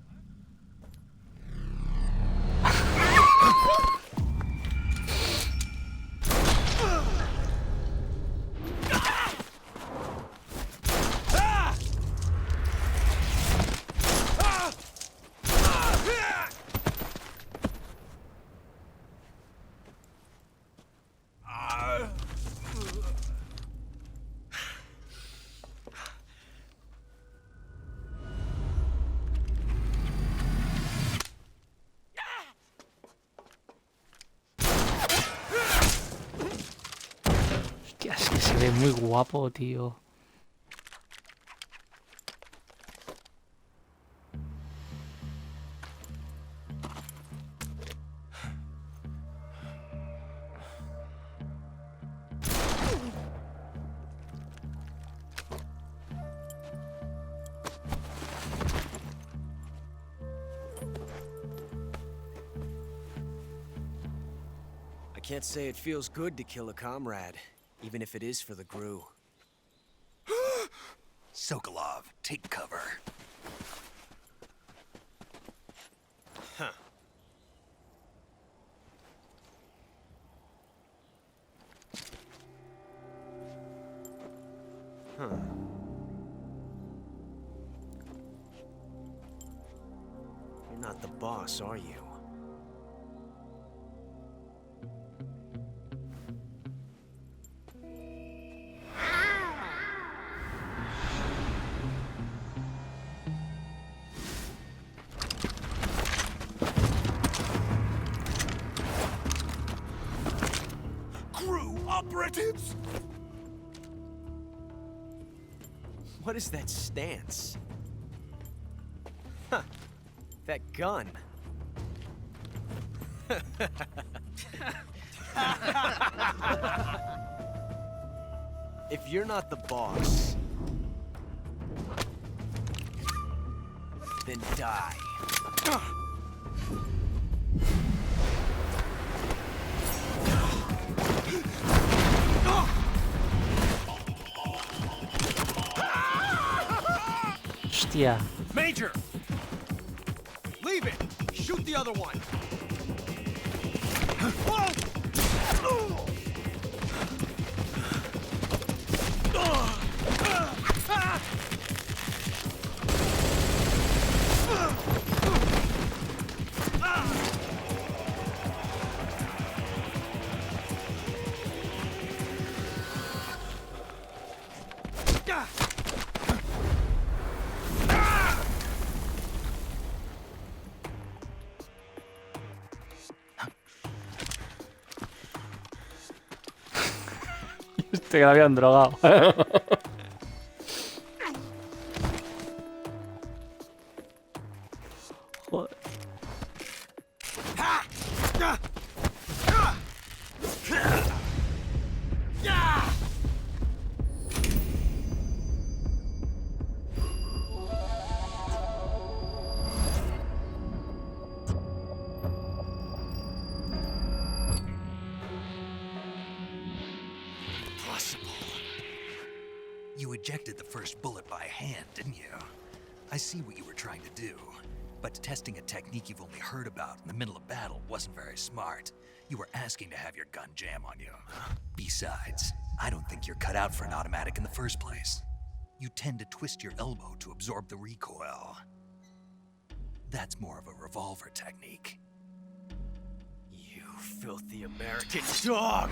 muy guapo, tío. I can't say it feels good to kill a comrade, even if it is for the Gru. Sokolov, take cover. Huh. Huh. You're not the boss, are you? Crew operatives! What is that stance? Huh. That gun. If you're not the boss, then die. Hostia. Major! Leave it! Shoot the other one! Este que lo habían drogado. Joder. You ejected the first bullet by hand, didn't you? I see what you were trying to do. But testing a technique you've only heard about in the middle of battle wasn't very smart. You were asking to have your gun jam on you. Besides, I don't think you're cut out for an automatic in the first place. You tend to twist your elbow to absorb the recoil. That's more of a revolver technique. You filthy American dog!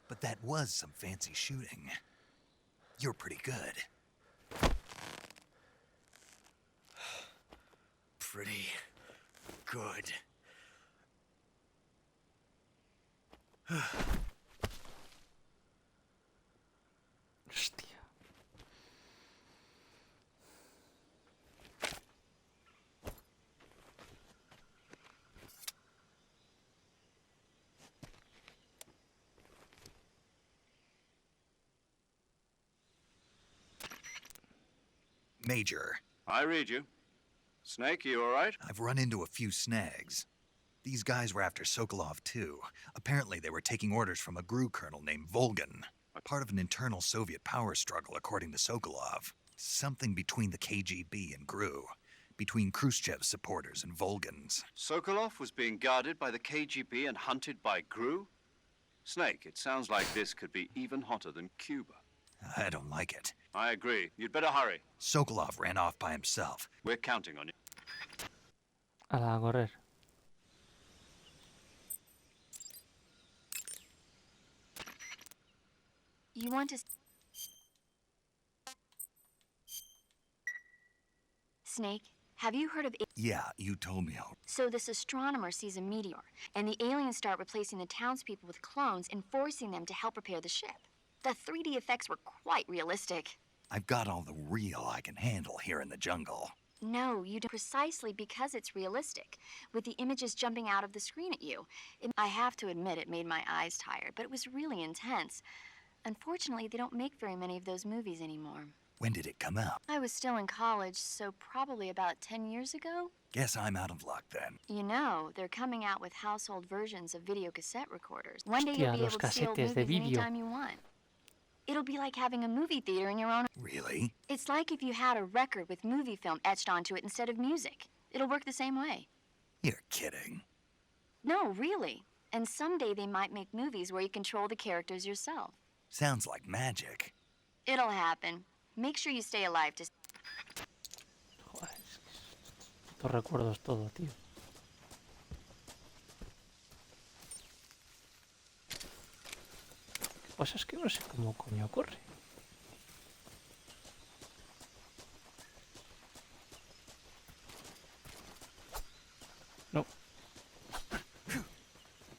But that was some fancy shooting. You're pretty good. Pretty good. Hostia. Major, I read you. Snake, you all right? I've run into a few snags. These guys were after Sokolov too. Apparently they were taking orders from a GRU colonel named Volgan. Part of an internal Soviet power struggle, according to Sokolov. Something between the KGB and GRU. Between Khrushchev's supporters and Volgan's. Sokolov was being guarded by the KGB and hunted by GRU? Snake, it sounds like this could be even hotter than Cuba. I don't like it. I agree. You'd better hurry. Sokolov ran off by himself. We're counting on you. A correr. You want to... Snake, have you heard of... Yeah, you told me all. So this astronomer sees a meteor, and the aliens start replacing the townspeople with clones and forcing them to help repair the ship. The 3D effects were quite realistic. I've got all the real I can handle here in the jungle. No, you don't. Precisely because it's realistic, with the images jumping out of the screen at you. I have to admit it made my eyes tired, but it was really intense. Unfortunately, they don't make very many of those movies anymore. When did it come out? I was still in college, so probably about 10 years ago. Guess I'm out of luck then. You know, they're coming out with household versions of video cassette recorders. One day Hostia, you'll be los able to see old casetes de movies vídeo. anytime you want. It'll be like having a movie theater in your own... Really? It's like if you had a record with movie film etched onto it instead of music. It'll work the same way. You're kidding. No, really. And someday they might make movies where you control the characters yourself. Sounds like magic. It'll happen. Make sure you stay alive to... Joder, estos recuerdos todo, tío. Lo que pasa es que no sé cómo coño corre. No.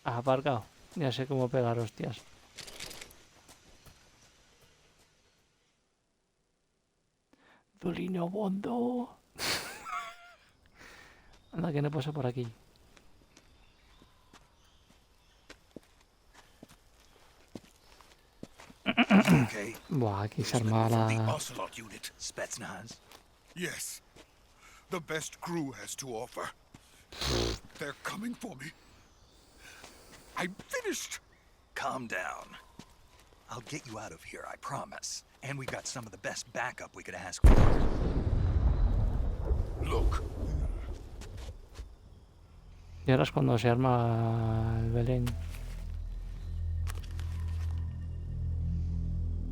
Ha aparcado. Ya sé cómo pegar hostias. Dolina Bondo. Anda, que no pasa por aquí. Okay. Buah, aquí se arma From the la... Ocelot unit. Spetsnaz. Yes. The best crew has to offer. They're coming for me. I'm finished. Calm down. I'll get you out of here, I promise. And we got some of the best backup we could ask for. Look. Y ahora es cuando se arma el Belén.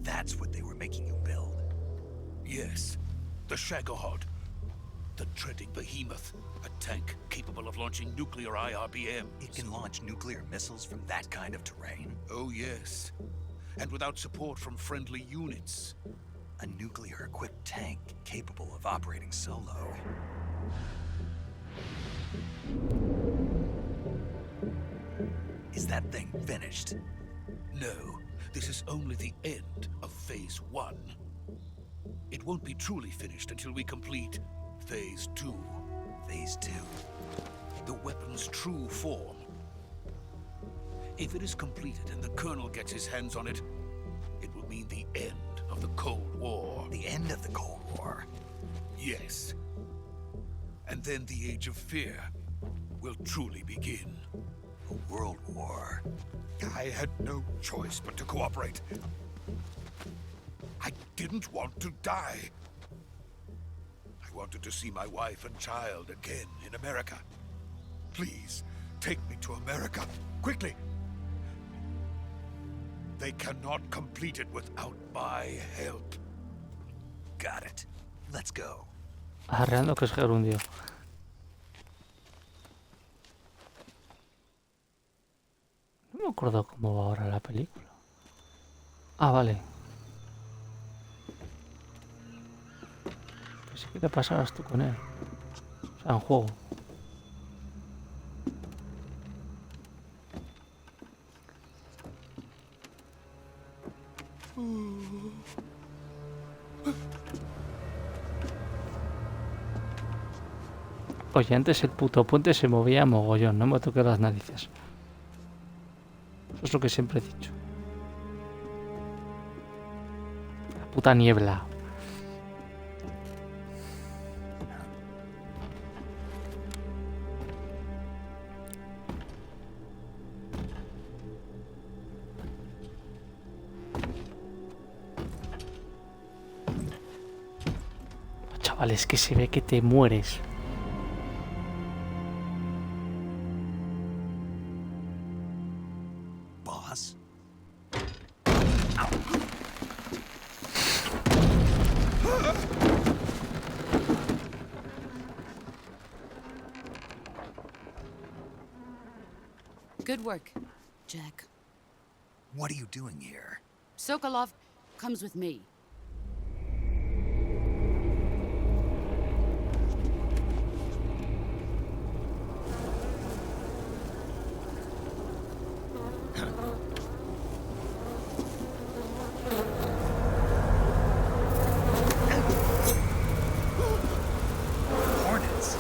That's what they were making you build. Yes. The Shagohod. The dreading behemoth. A tank capable of launching nuclear IRBMs. It can launch nuclear missiles from that kind of terrain. Oh, yes. And without support from friendly units. A nuclear-equipped tank capable of operating solo. Is that thing finished? No, this is only the end of Phase 1. It won't be truly finished until we complete Phase 2. Phase 2. The weapon's true form. If it is completed and the Colonel gets his hands on it, it will mean the end of the Cold War. The end of the Cold War? Yes. And then the Age of Fear will truly begin. A world war. I had no choice but to cooperate. I didn't want to die. I wanted to see my wife and child again in America. Please, take me to America, quickly. They cannot complete it without my help. Got it. Let's go. Arreando que es gerundio. No me acuerdo cómo va ahora la película. Ah, vale. Pensé que te pasabas tú con él. O sea, en juego. Oye, antes el puto puente se movía mogollón, no me toqué las narices. Eso es lo que siempre he dicho. La puta niebla. Chavales, que se ve que te mueres. Boss? Good work, Jack. What are you doing here? Sokolov comes with me. Hornets.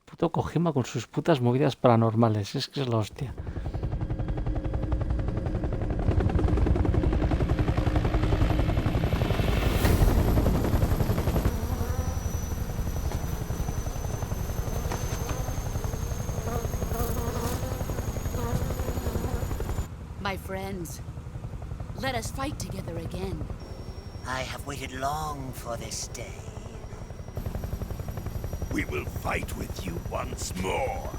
Puto Kojima con sus putas movidas paranormales. Es que es la hostia. My friends, let us fight together again. I have waited long for this day. We will fight with you once more.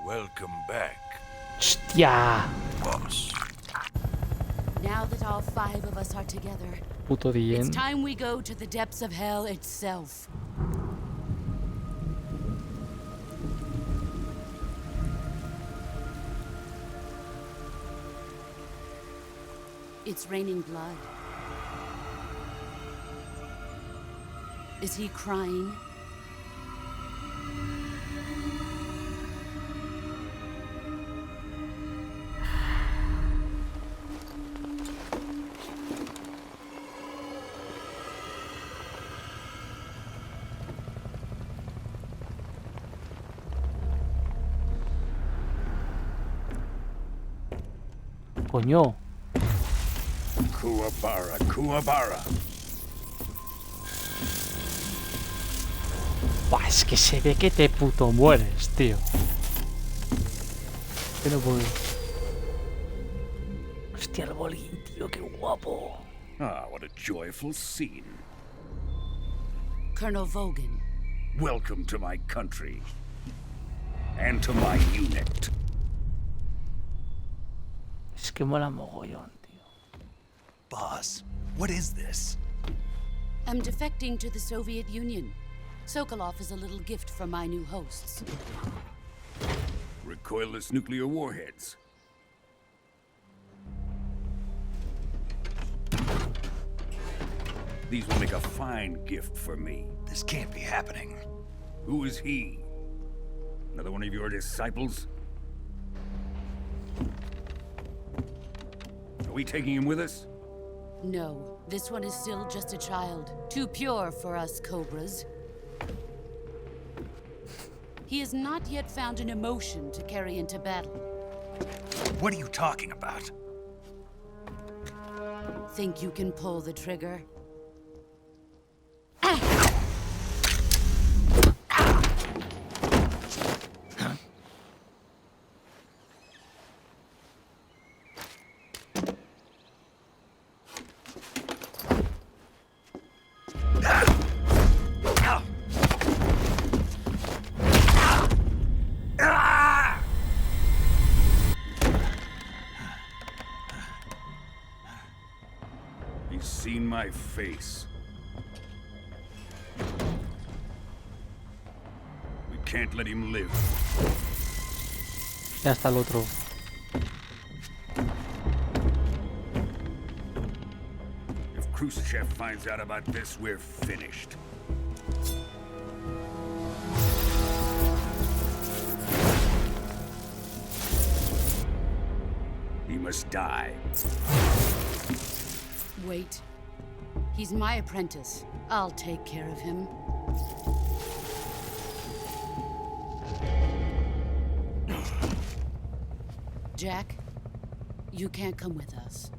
Welcome back, ¡Hostia! boss. Now that all 5 of us are together, Puto it's Dien. time we go to the depths of hell itself. It's raining blood. Is he crying? Coño. Kuwabara, Kuwabara. Buah, es que se ve que te puto mueres, tío. Que no puedo. Hostia, el bolín, tío, qué guapo. Ah, what a joyful scene. Colonel Vogan. Welcome to my country. And to my unit. Es que mola mogollón, tío. Boss, what is this? I'm defecting to the Soviet Union. Sokolov is a little gift from my new hosts. Recoilless nuclear warheads. These will make a fine gift for me. This can't be happening. Who is he? Another one of your disciples? Are we taking him with us? No, this one is still just a child. Too pure for us Cobras. He has not yet found an emotion to carry into battle. What are you talking about? Think you can pull the trigger? He's seen my face. We can't let him live. Ya está el otro. If Khrushchev finds out about this, we're finished. He must die. Wait. He's my apprentice. I'll take care of him. Jack, you can't come with us.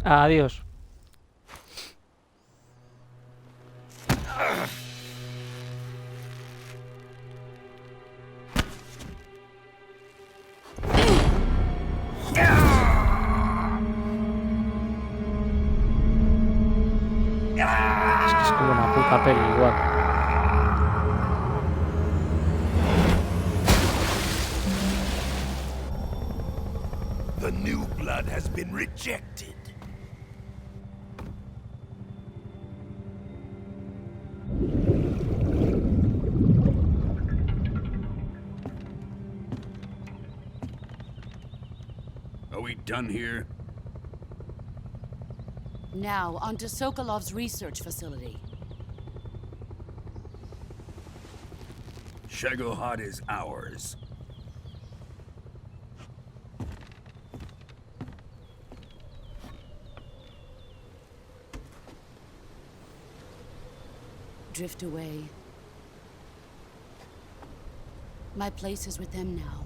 Adiós. Es que es como una puta peli igual. The new blood has been rejected. Are we done here? Now, onto Sokolov's research facility. Shagohod is ours. Drift away. My place is with them now.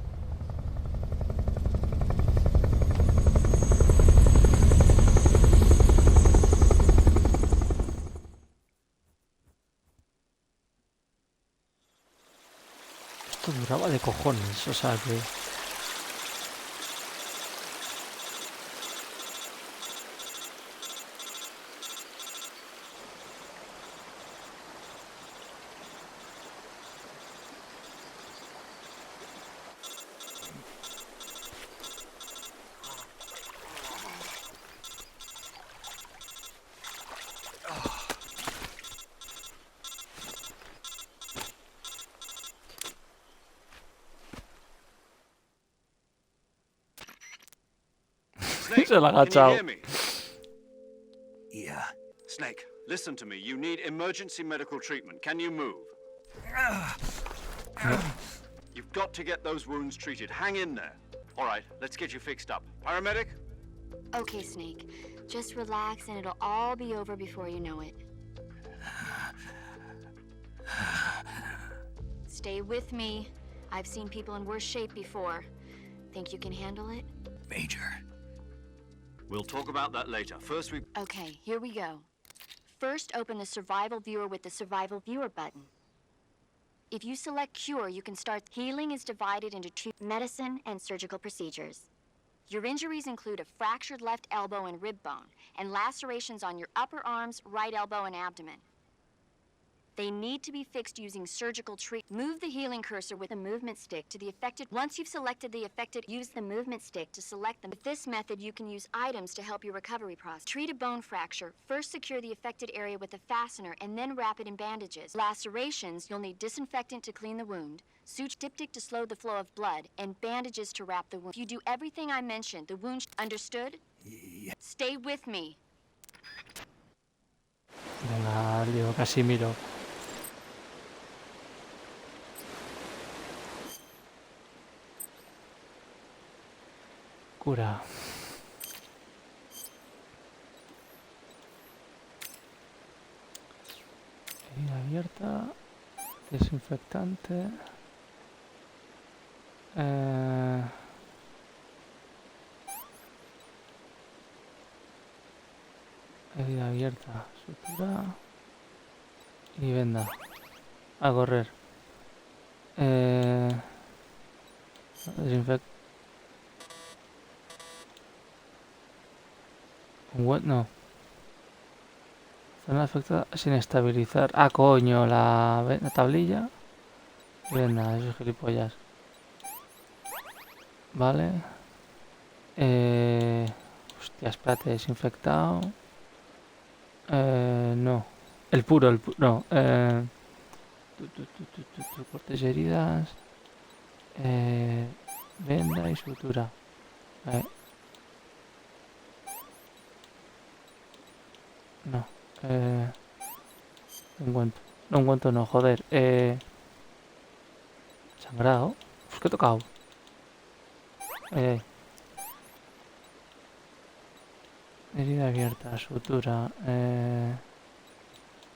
Esto duraba de cojones, o sea que... Snake, Se lo ha can you agachado. hear me? Se lo ha agachado. Yeah. Snake, listen to me. You need emergency medical treatment. Can you move? You've got to get those wounds treated. Hang in there. All right, let's get you fixed up. Paramedic? Okay, Snake. Just relax and it'll all be over before you know it. Stay with me. I've seen people in worse shape before. Think you can handle it? Major. We'll talk about that later. First, we... Okay, here we go. First, open the survival viewer with the survival viewer button. If you select cure, you can start. Healing is divided into medicine and surgical procedures. Your injuries include a fractured left elbow and rib bone, and lacerations on your upper arms, right elbow, and abdomen. They need to be fixed using surgical treatment. Move the healing cursor with a movement stick to the affected. Once you've selected the affected, use the movement stick to select them. With this method, you can use items to help your recovery process. Treat a bone fracture. First secure the affected area with a fastener and then wrap it in bandages. Lacerations, you'll need disinfectant to clean the wound, diptych to slow the flow of blood, and bandages to wrap the wound. If you do everything I mentioned, the wound... Understood? Yeah. Stay with me. Venga, lío, casi miro. Cura. Herida abierta. Desinfectante. Herida abierta. Sutura. Y venda. A correr. Desinfectante. No. Zona afectada sin estabilizar. Ah, coño, la tablilla. Venga, esos gilipollas. Vale. Hostia, espérate, desinfectado. No. El puro. No. Cortes y heridas. Venda y sutura. No. No encuentro, no, joder. Sangrado. Pues que he tocado. Herida abierta, sutura.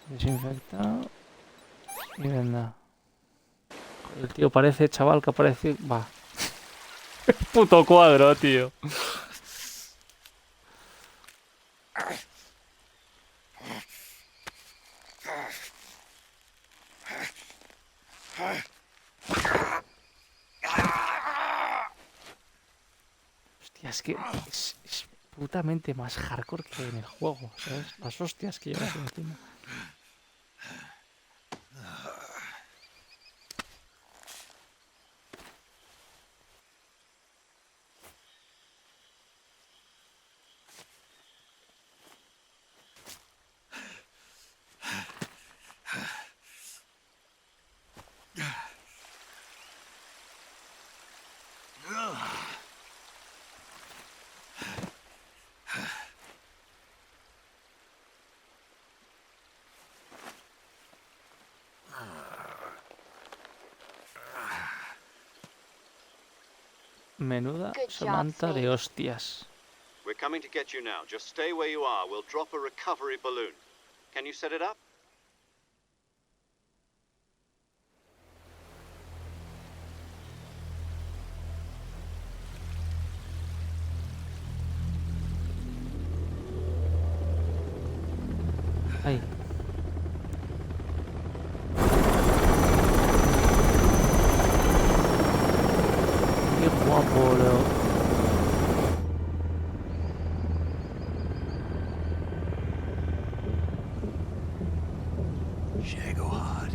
Desinfectado. Y venda. El tío parece, chaval, que aparece. Va. Puto cuadro, tío. Hostia, es que es putamente más hardcore que en el juego, ¿sabes? Las hostias que llevas encima. Menuda Good job, Samantha de Snake. hostias. We're coming to get you now. Just stay where you are. We'll drop a recovery balloon. Can you set it up? Ahí. Qué guapo, lo... Shagohod.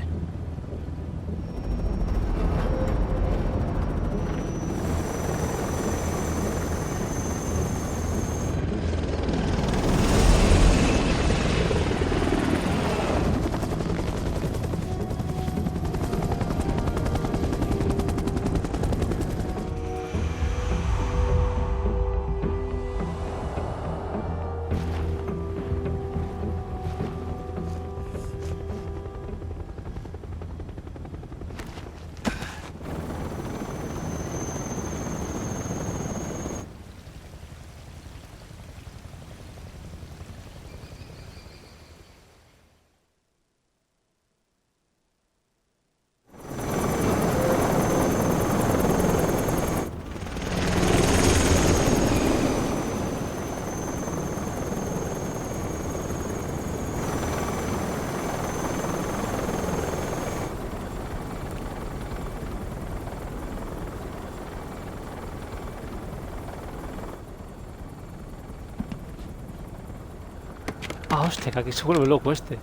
Ah, hostia, que aquí se vuelve loco este.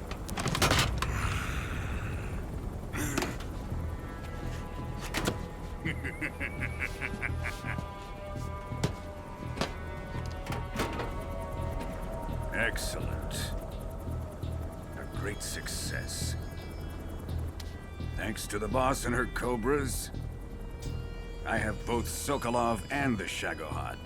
Excellent. A great success. Thanks to the boss and her cobras, I have both Sokolov and the Shagohod.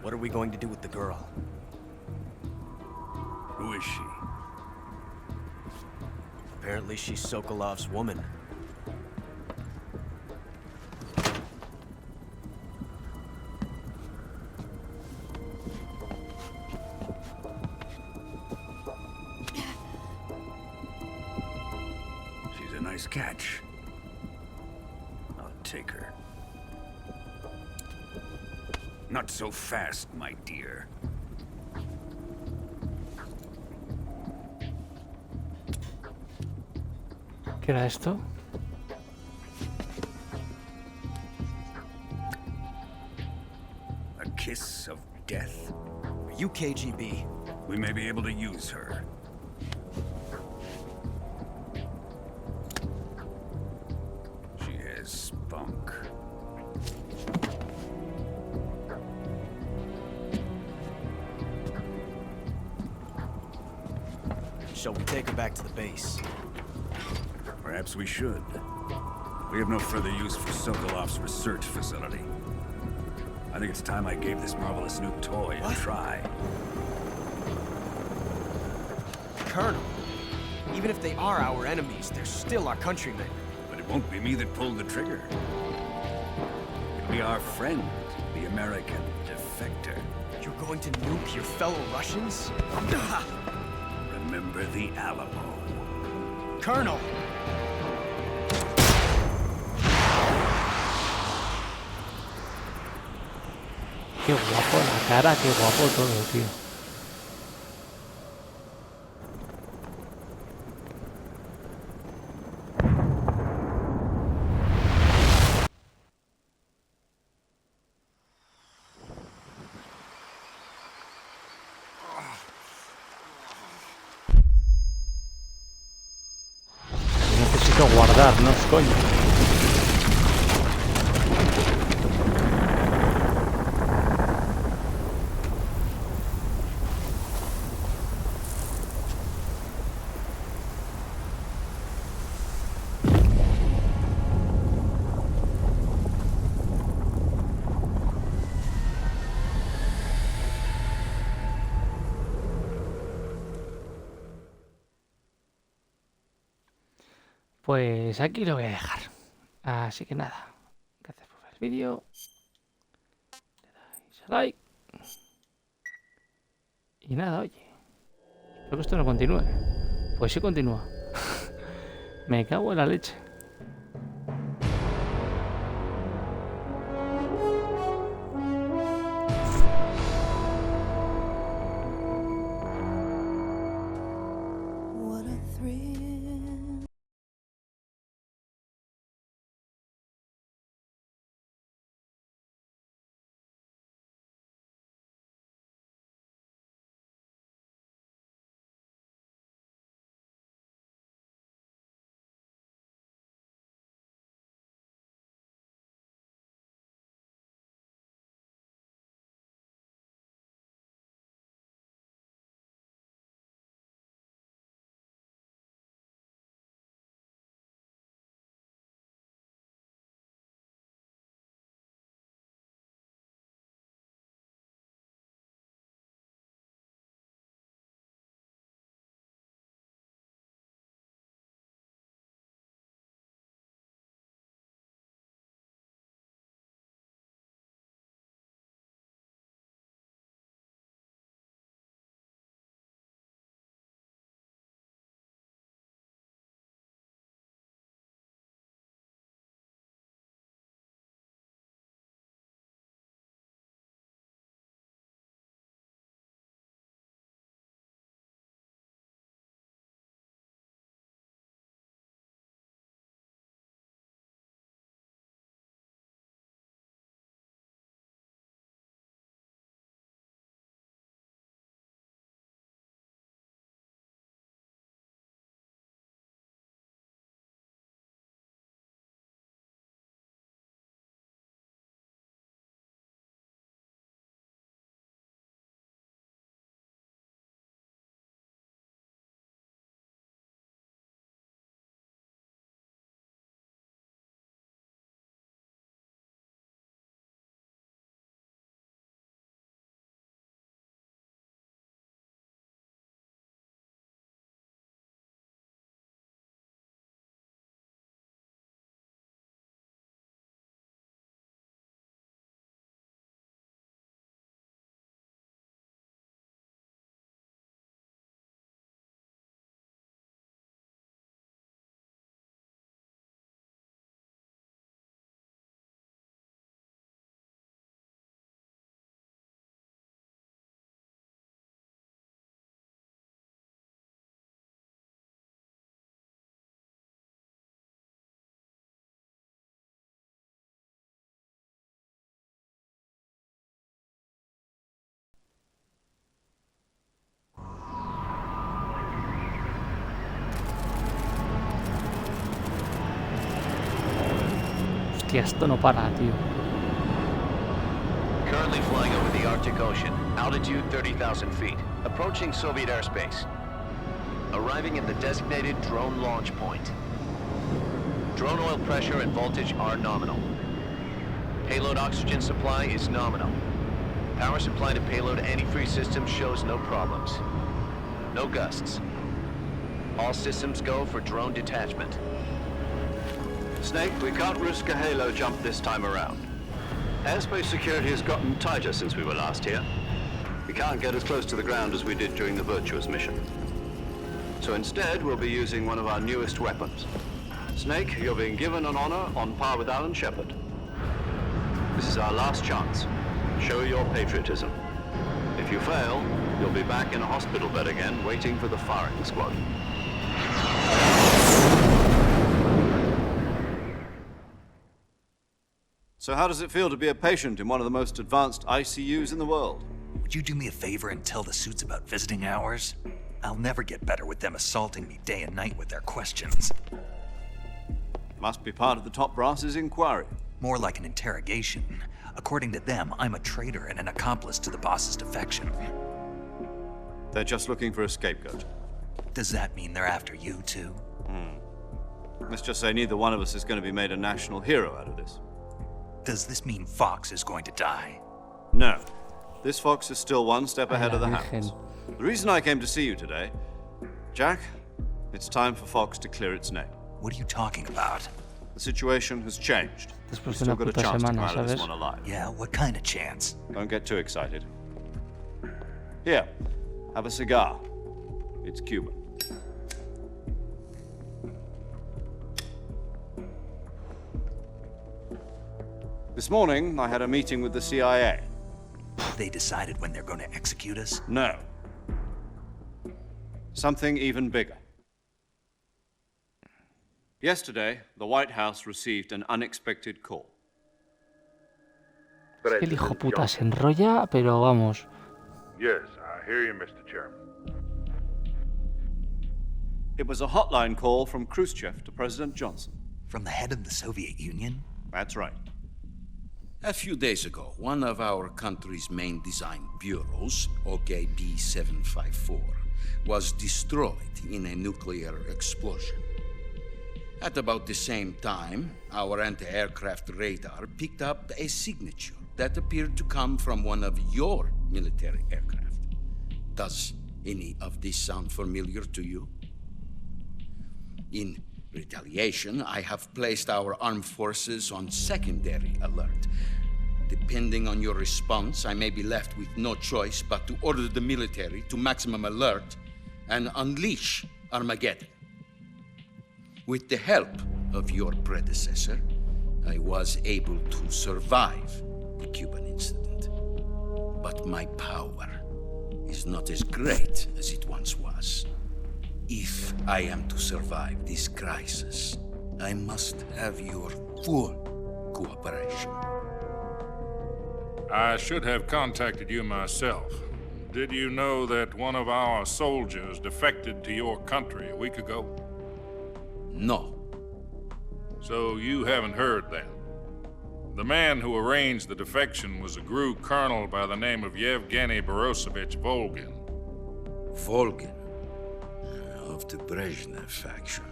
What are we going to do with the girl? Who is she? Apparently she's Sokolov's woman. She's a nice catch. I'll take her. Not so fast, my dear. ¿Qué era esto? A kiss of death? Are you KGB? We may be able to use her. She has spunk. Shall we take her back to the base? Perhaps we should. We have no further use for Sokolov's research facility. I think it's time I gave this marvelous new toy a try. Colonel, even if they are our enemies, they're still our countrymen. But it won't be me that pulled the trigger. It'll be our friend, the American defector. You're going to nuke your fellow Russians? Remember the Alamo. Colonel! Qué guapo la cara, qué guapo todo, tío. Necesito guardar, no es coño. Pues aquí lo voy a dejar. Así que nada. Gracias por ver el vídeo. Le dais a like. Y nada, oye. Espero que esto no continúe. Pues sí continúa. Me cago en la leche. Hostia, esto no para, tío. Currently flying over the Arctic Ocean, altitude 30,000 feet, approaching Soviet airspace. Arriving at the designated drone launch point. Drone oil pressure and voltage are nominal. Payload oxygen supply is nominal. Power supply to payload antifreeze system shows no problems. No gusts. All systems go for drone detachment. Snake, we can't risk a halo jump this time around. Airspace security has gotten tighter since we were last here. We can't get as close to the ground as we did during the Virtuous mission. So instead, we'll be using one of our newest weapons. Snake, you're being given an honor on par with Alan Shepard. This is our last chance. Show your patriotism. If you fail, you'll be back in a hospital bed again, waiting for the firing squad. So how does it feel to be a patient in one of the most advanced ICUs in the world? Would you do me a favor and tell the suits about visiting hours? I'll never get better with them assaulting me day and night with their questions. Must be part of the top brass's inquiry. More like an interrogation. According to them, I'm a traitor and an accomplice to the boss's defection. They're just looking for a scapegoat. Does that mean they're after you, too? Let's just say neither one of us is going to be made a national hero out of this. Does this mean Fox is going to die? No. This Fox is still one step ahead of the Virgen. hounds. The reason I came to see you today, Jack, it's time for Fox to clear its name. What are you talking about? The situation has changed. Después We've de still una got a puta chance to come semana, out of this ¿sabes? one alive. Yeah, what kind of chance? Don't get too excited. Here, have a cigar. It's Cuban. This morning, I had a meeting with the CIA. They decided when they're going to execute us? No. Something even bigger. Yesterday, the White House received an unexpected call. Es que el hijo puta se enrolla, pero vamos. Yes, I hear you, Mr. Chairman. It was a hotline call from Khrushchev to President Johnson. From the head of the Soviet Union? That's right. A few days ago, one of our country's main design bureaus, OKB 754, was destroyed in a nuclear explosion. At about the same time, our anti-aircraft radar picked up a signature that appeared to come from one of your military aircraft. Does any of this sound familiar to you? In retaliation, I have placed our armed forces on secondary alert. Depending on your response, I may be left with no choice but to order the military to maximum alert and unleash Armageddon. With the help of your predecessor, I was able to survive the Cuban incident. But my power is not as great as it once was. If I am to survive this crisis, I must have your full cooperation. I should have contacted you myself. Did you know that one of our soldiers defected to your country a week ago? No. So you haven't heard then. The man who arranged the defection was a GRU colonel by the name of Yevgeny Borosovich Volgin. Volgin? Of the Brezhnev faction.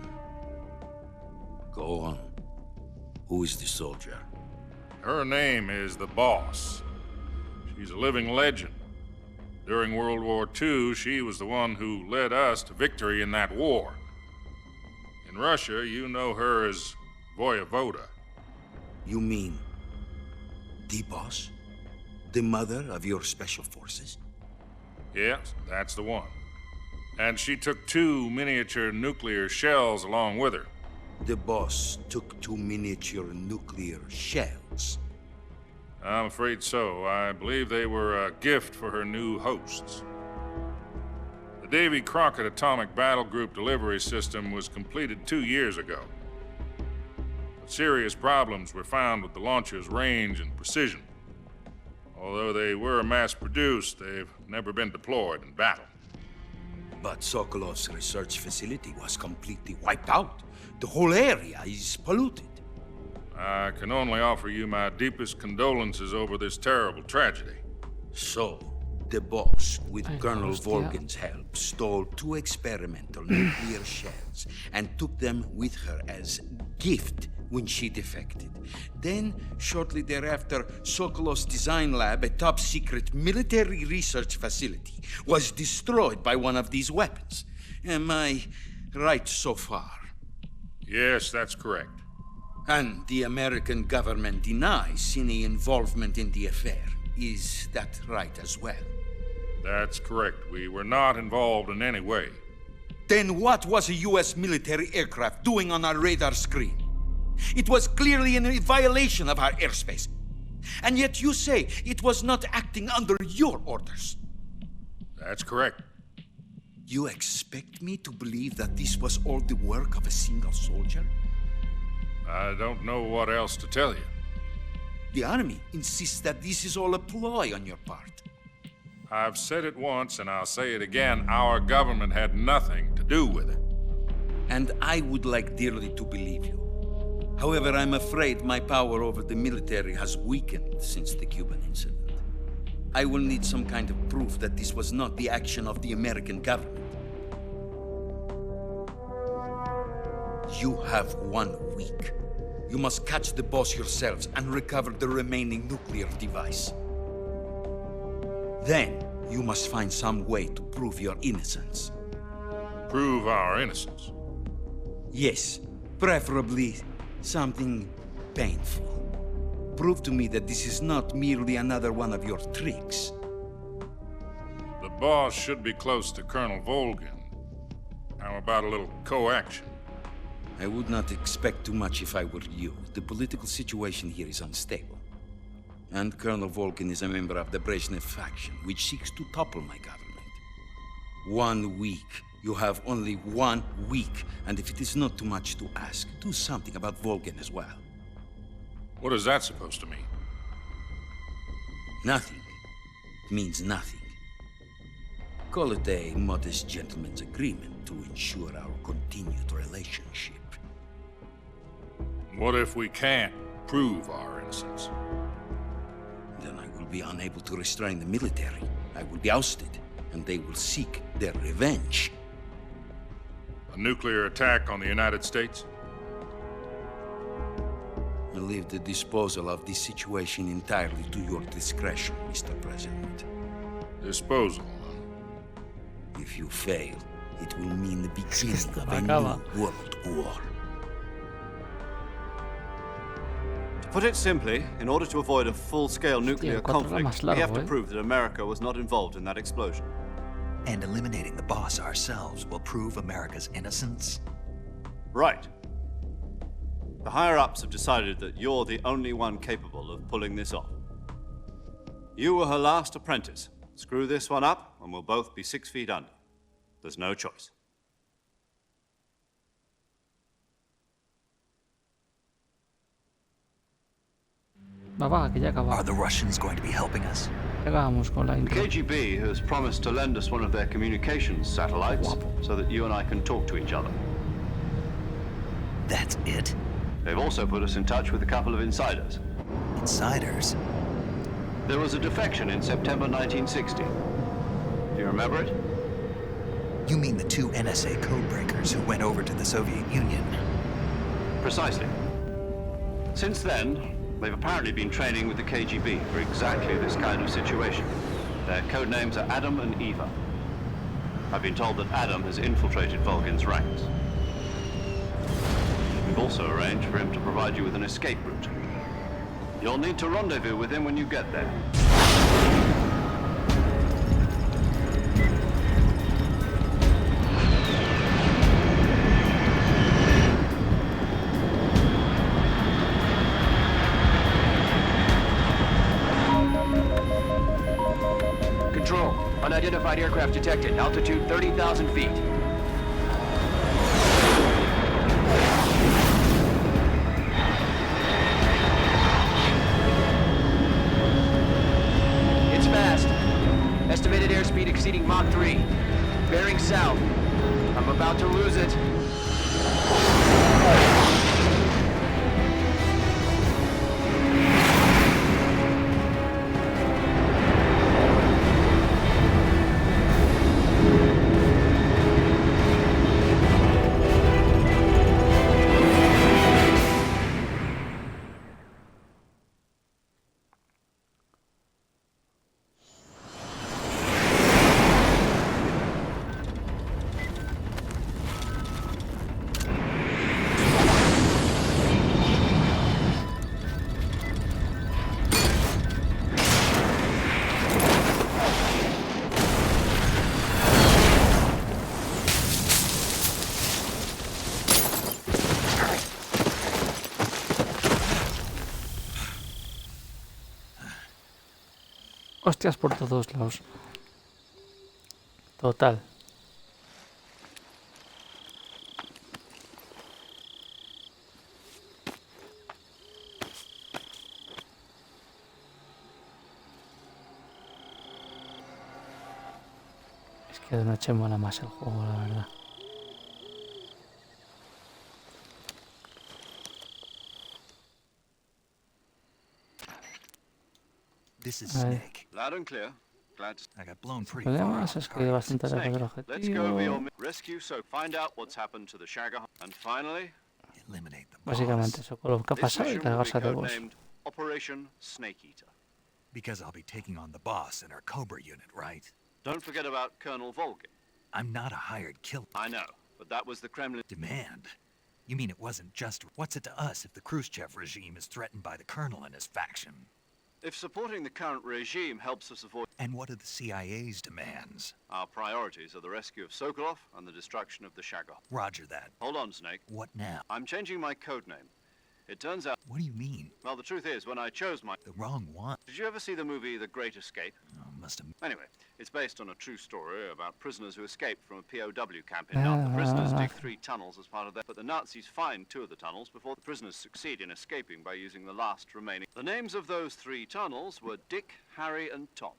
Go on. Who is the soldier? Her name is the Boss. She's a living legend. During World War II, she was the one who led us to victory in that war. In Russia, you know her as Voyevoda. You mean the Boss? The mother of your special forces? Yes, that's the one. And she took 2 miniature nuclear shells along with her. The Boss took 2 miniature nuclear shells. I'm afraid so. I believe they were a gift for her new hosts. The Davy Crockett Atomic Battle Group delivery system was completed 2 years ago. But serious problems were found with the launcher's range and precision. Although they were mass-produced, they've never been deployed in battle. But Sokolov's research facility was completely wiped out. The whole area is polluted. I can only offer you my deepest condolences over this terrible tragedy. So, the Boss, with Ay, Colonel hostia. Volgin's help, stole 2 experimental nuclear shells and took them with her as gift when she defected. Then, shortly thereafter, Sokolov's design lab, a top-secret military research facility, was destroyed by one of these weapons. Am I right so far? Yes, that's correct. And the American government denies any involvement in the affair. Is that right as well? That's correct. We were not involved in any way. Then what was a U.S. military aircraft doing on our radar screen? It was clearly in violation of our airspace. And yet you say it was not acting under your orders. That's correct. You expect me to believe that this was all the work of a single soldier? I don't know what else to tell you. The army insists that this is all a ploy on your part. I've said it once and I'll say it again. Our government had nothing to do with it. And I would like dearly to believe you. However, I'm afraid my power over the military has weakened since the Cuban incident. I will need some kind of proof that this was not the action of the American government. You have 1 week. You must catch the boss yourselves and recover the remaining nuclear device. Then, you must find some way to prove your innocence. Prove our innocence? Yes, preferably something painful. Prove to me that this is not merely another one of your tricks. The boss should be close to Colonel Volgin. How about a little coaction? I would not expect too much if I were you. The political situation here is unstable. And Colonel Volgin is a member of the Brezhnev faction, which seeks to topple my government. 1 week. You have only 1 week. And if it is not too much to ask, do something about Volgin as well. What is that supposed to mean? Nothing. It means nothing. Call it a modest gentleman's agreement to ensure our continued relationship. What if we can't prove our innocence? Then I will be unable to restrain the military. I will be ousted, and they will seek their revenge. A nuclear attack on the United States? I leave the disposal of this situation entirely to your discretion, Mr. President. Disposal? If you fail, it will mean the beginning of a new world war. To put it simply, in order to avoid a full-scale nuclear conflict, we have to prove that America was not involved in that explosion. And eliminating the boss ourselves will prove America's innocence? Right. The higher-ups have decided that you're the only one capable of pulling this off. You were her last apprentice. Screw this one up, and we'll both be 6 feet under. There's no choice. Are the Russians going to be helping us? Ya acabamos con la The intro. KGB has promised to lend us one of their communications satellites so that you and I can talk to each other. That's it? They've also put us in touch with a couple of insiders. Insiders? There was a defection in September 1960. Do you remember it? You mean the 2 NSA codebreakers who went over to the Soviet Union? Precisely. Since then, they've apparently been training with the KGB for exactly this kind of situation. Their code names are Adam and Eva. I've been told that Adam has infiltrated Volgin's ranks. We've also arranged for him to provide you with an escape route. You'll need to rendezvous with him when you get there. Control. Unidentified aircraft detected. Altitude 30,000 feet. It's fast. Estimated airspeed exceeding Mach 3. Bearing south. I'm about to lose it. Hostias por todos lados. Total. Es que de noche mola más el juego, la verdad. This is A ver. Snake. Loud and clear. Glad to... I got blown pretty far Podemos, off es que target. bastante lejos del Let's go over your objetivo. rescue, so find out what's happened to the Shagger. And finally, Eliminate the Básicamente boss. eso, con lo que ha this pasado y mission will be cargarse de vos. codenamed Operation Snake Eater. Because I'll be taking on the boss in our Cobra unit, right? Don't forget about Colonel Volgin. I'm not a hired killer. I know, but that was the Kremlin Demand? You mean it wasn't just... What's it to us if the Khrushchev regime is threatened by the colonel and his faction? If supporting the current regime helps us avoid... And what are the CIA's demands? Our priorities are the rescue of Sokolov and the destruction of the Shagger. Roger that. Hold on, Snake. What now? I'm changing my code name. It turns out... What do you mean? Well, the truth is, when I chose my... The wrong one? Did you ever see the movie The Great Escape? Oh, must have... Anyway, it's based on a true story about prisoners who escaped from a POW camp in Now, the prisoners dig 3 tunnels as part of that, but the Nazis find 2 of the tunnels before the prisoners succeed in escaping by using the last remaining. The names of those 3 tunnels were Dick, Harry, and Tom.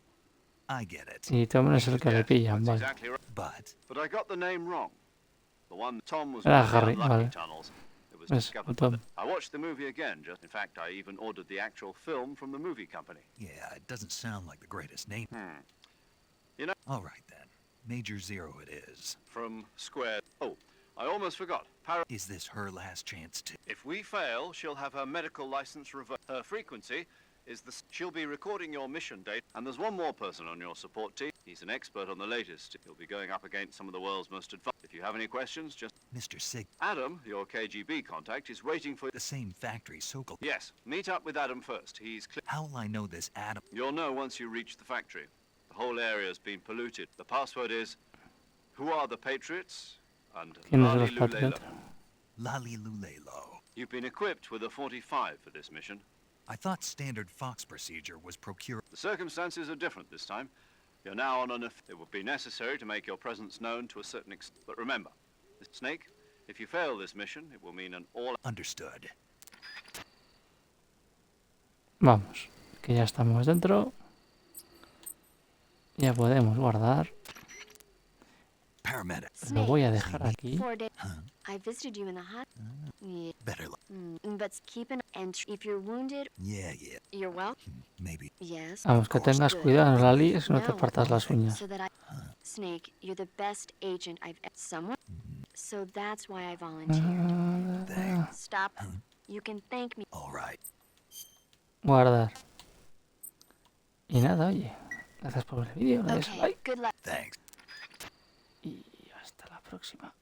I get it. Y Tom es el que le pillan, That's vale. exactly right. But I got the name wrong. The one Tom was Era one of the Harry, unlucky vale. tunnels. It was Es discovered. Tom. I watched the movie again. Just in fact, I even ordered the actual film from the movie company. yeah, it doesn't sound like the greatest name. You know, All right, then. Major Zero it is. from Square. Oh, I almost forgot. Is this her last chance to... If we fail, she'll have her medical license revoked. Her frequency is the... She'll be recording your mission date. And there's one more person on your support team. He's an expert on the latest. He'll be going up against some of the world's most advanced. If you have any questions, just... Mr. Sig... Adam, your KGB contact, is waiting for... The same factory, Sokol... Yes, meet up with Adam first. He's... How will I know this Adam? You'll know once you reach the factory. The whole area's been polluted. The password is... Who are the Patriots? And... ¿Quiénes son Lali los Lulela. patriotas? Lali Lulelo. You've been equipped with a 45 for this mission. I thought standard Fox procedure was procure... The circumstances are different this time. You're now on an... It would be necessary to make your presence known to a certain extent. But remember, Snake, if you fail this mission, it will mean an all... Understood. Vamos, que ya estamos dentro. Ya podemos guardar. Paramedic. Lo voy a dejar aquí. 4 days. I visited you in the hot. Yeah. Better luck. But keep an entry. If you're wounded, Yeah. you're well. Maybe. Yes. Vamos, que tengas cuidado, no la líes, no te No. partas las uñas. So that I... Snake, you're the best agent I've ever... Someone? So that's why I volunteered. Stop. You can thank me. All right. Guardar. Y nada, oye. Gracias por ver el vídeo, le des Okay, like good luck. Thanks. y hasta la próxima.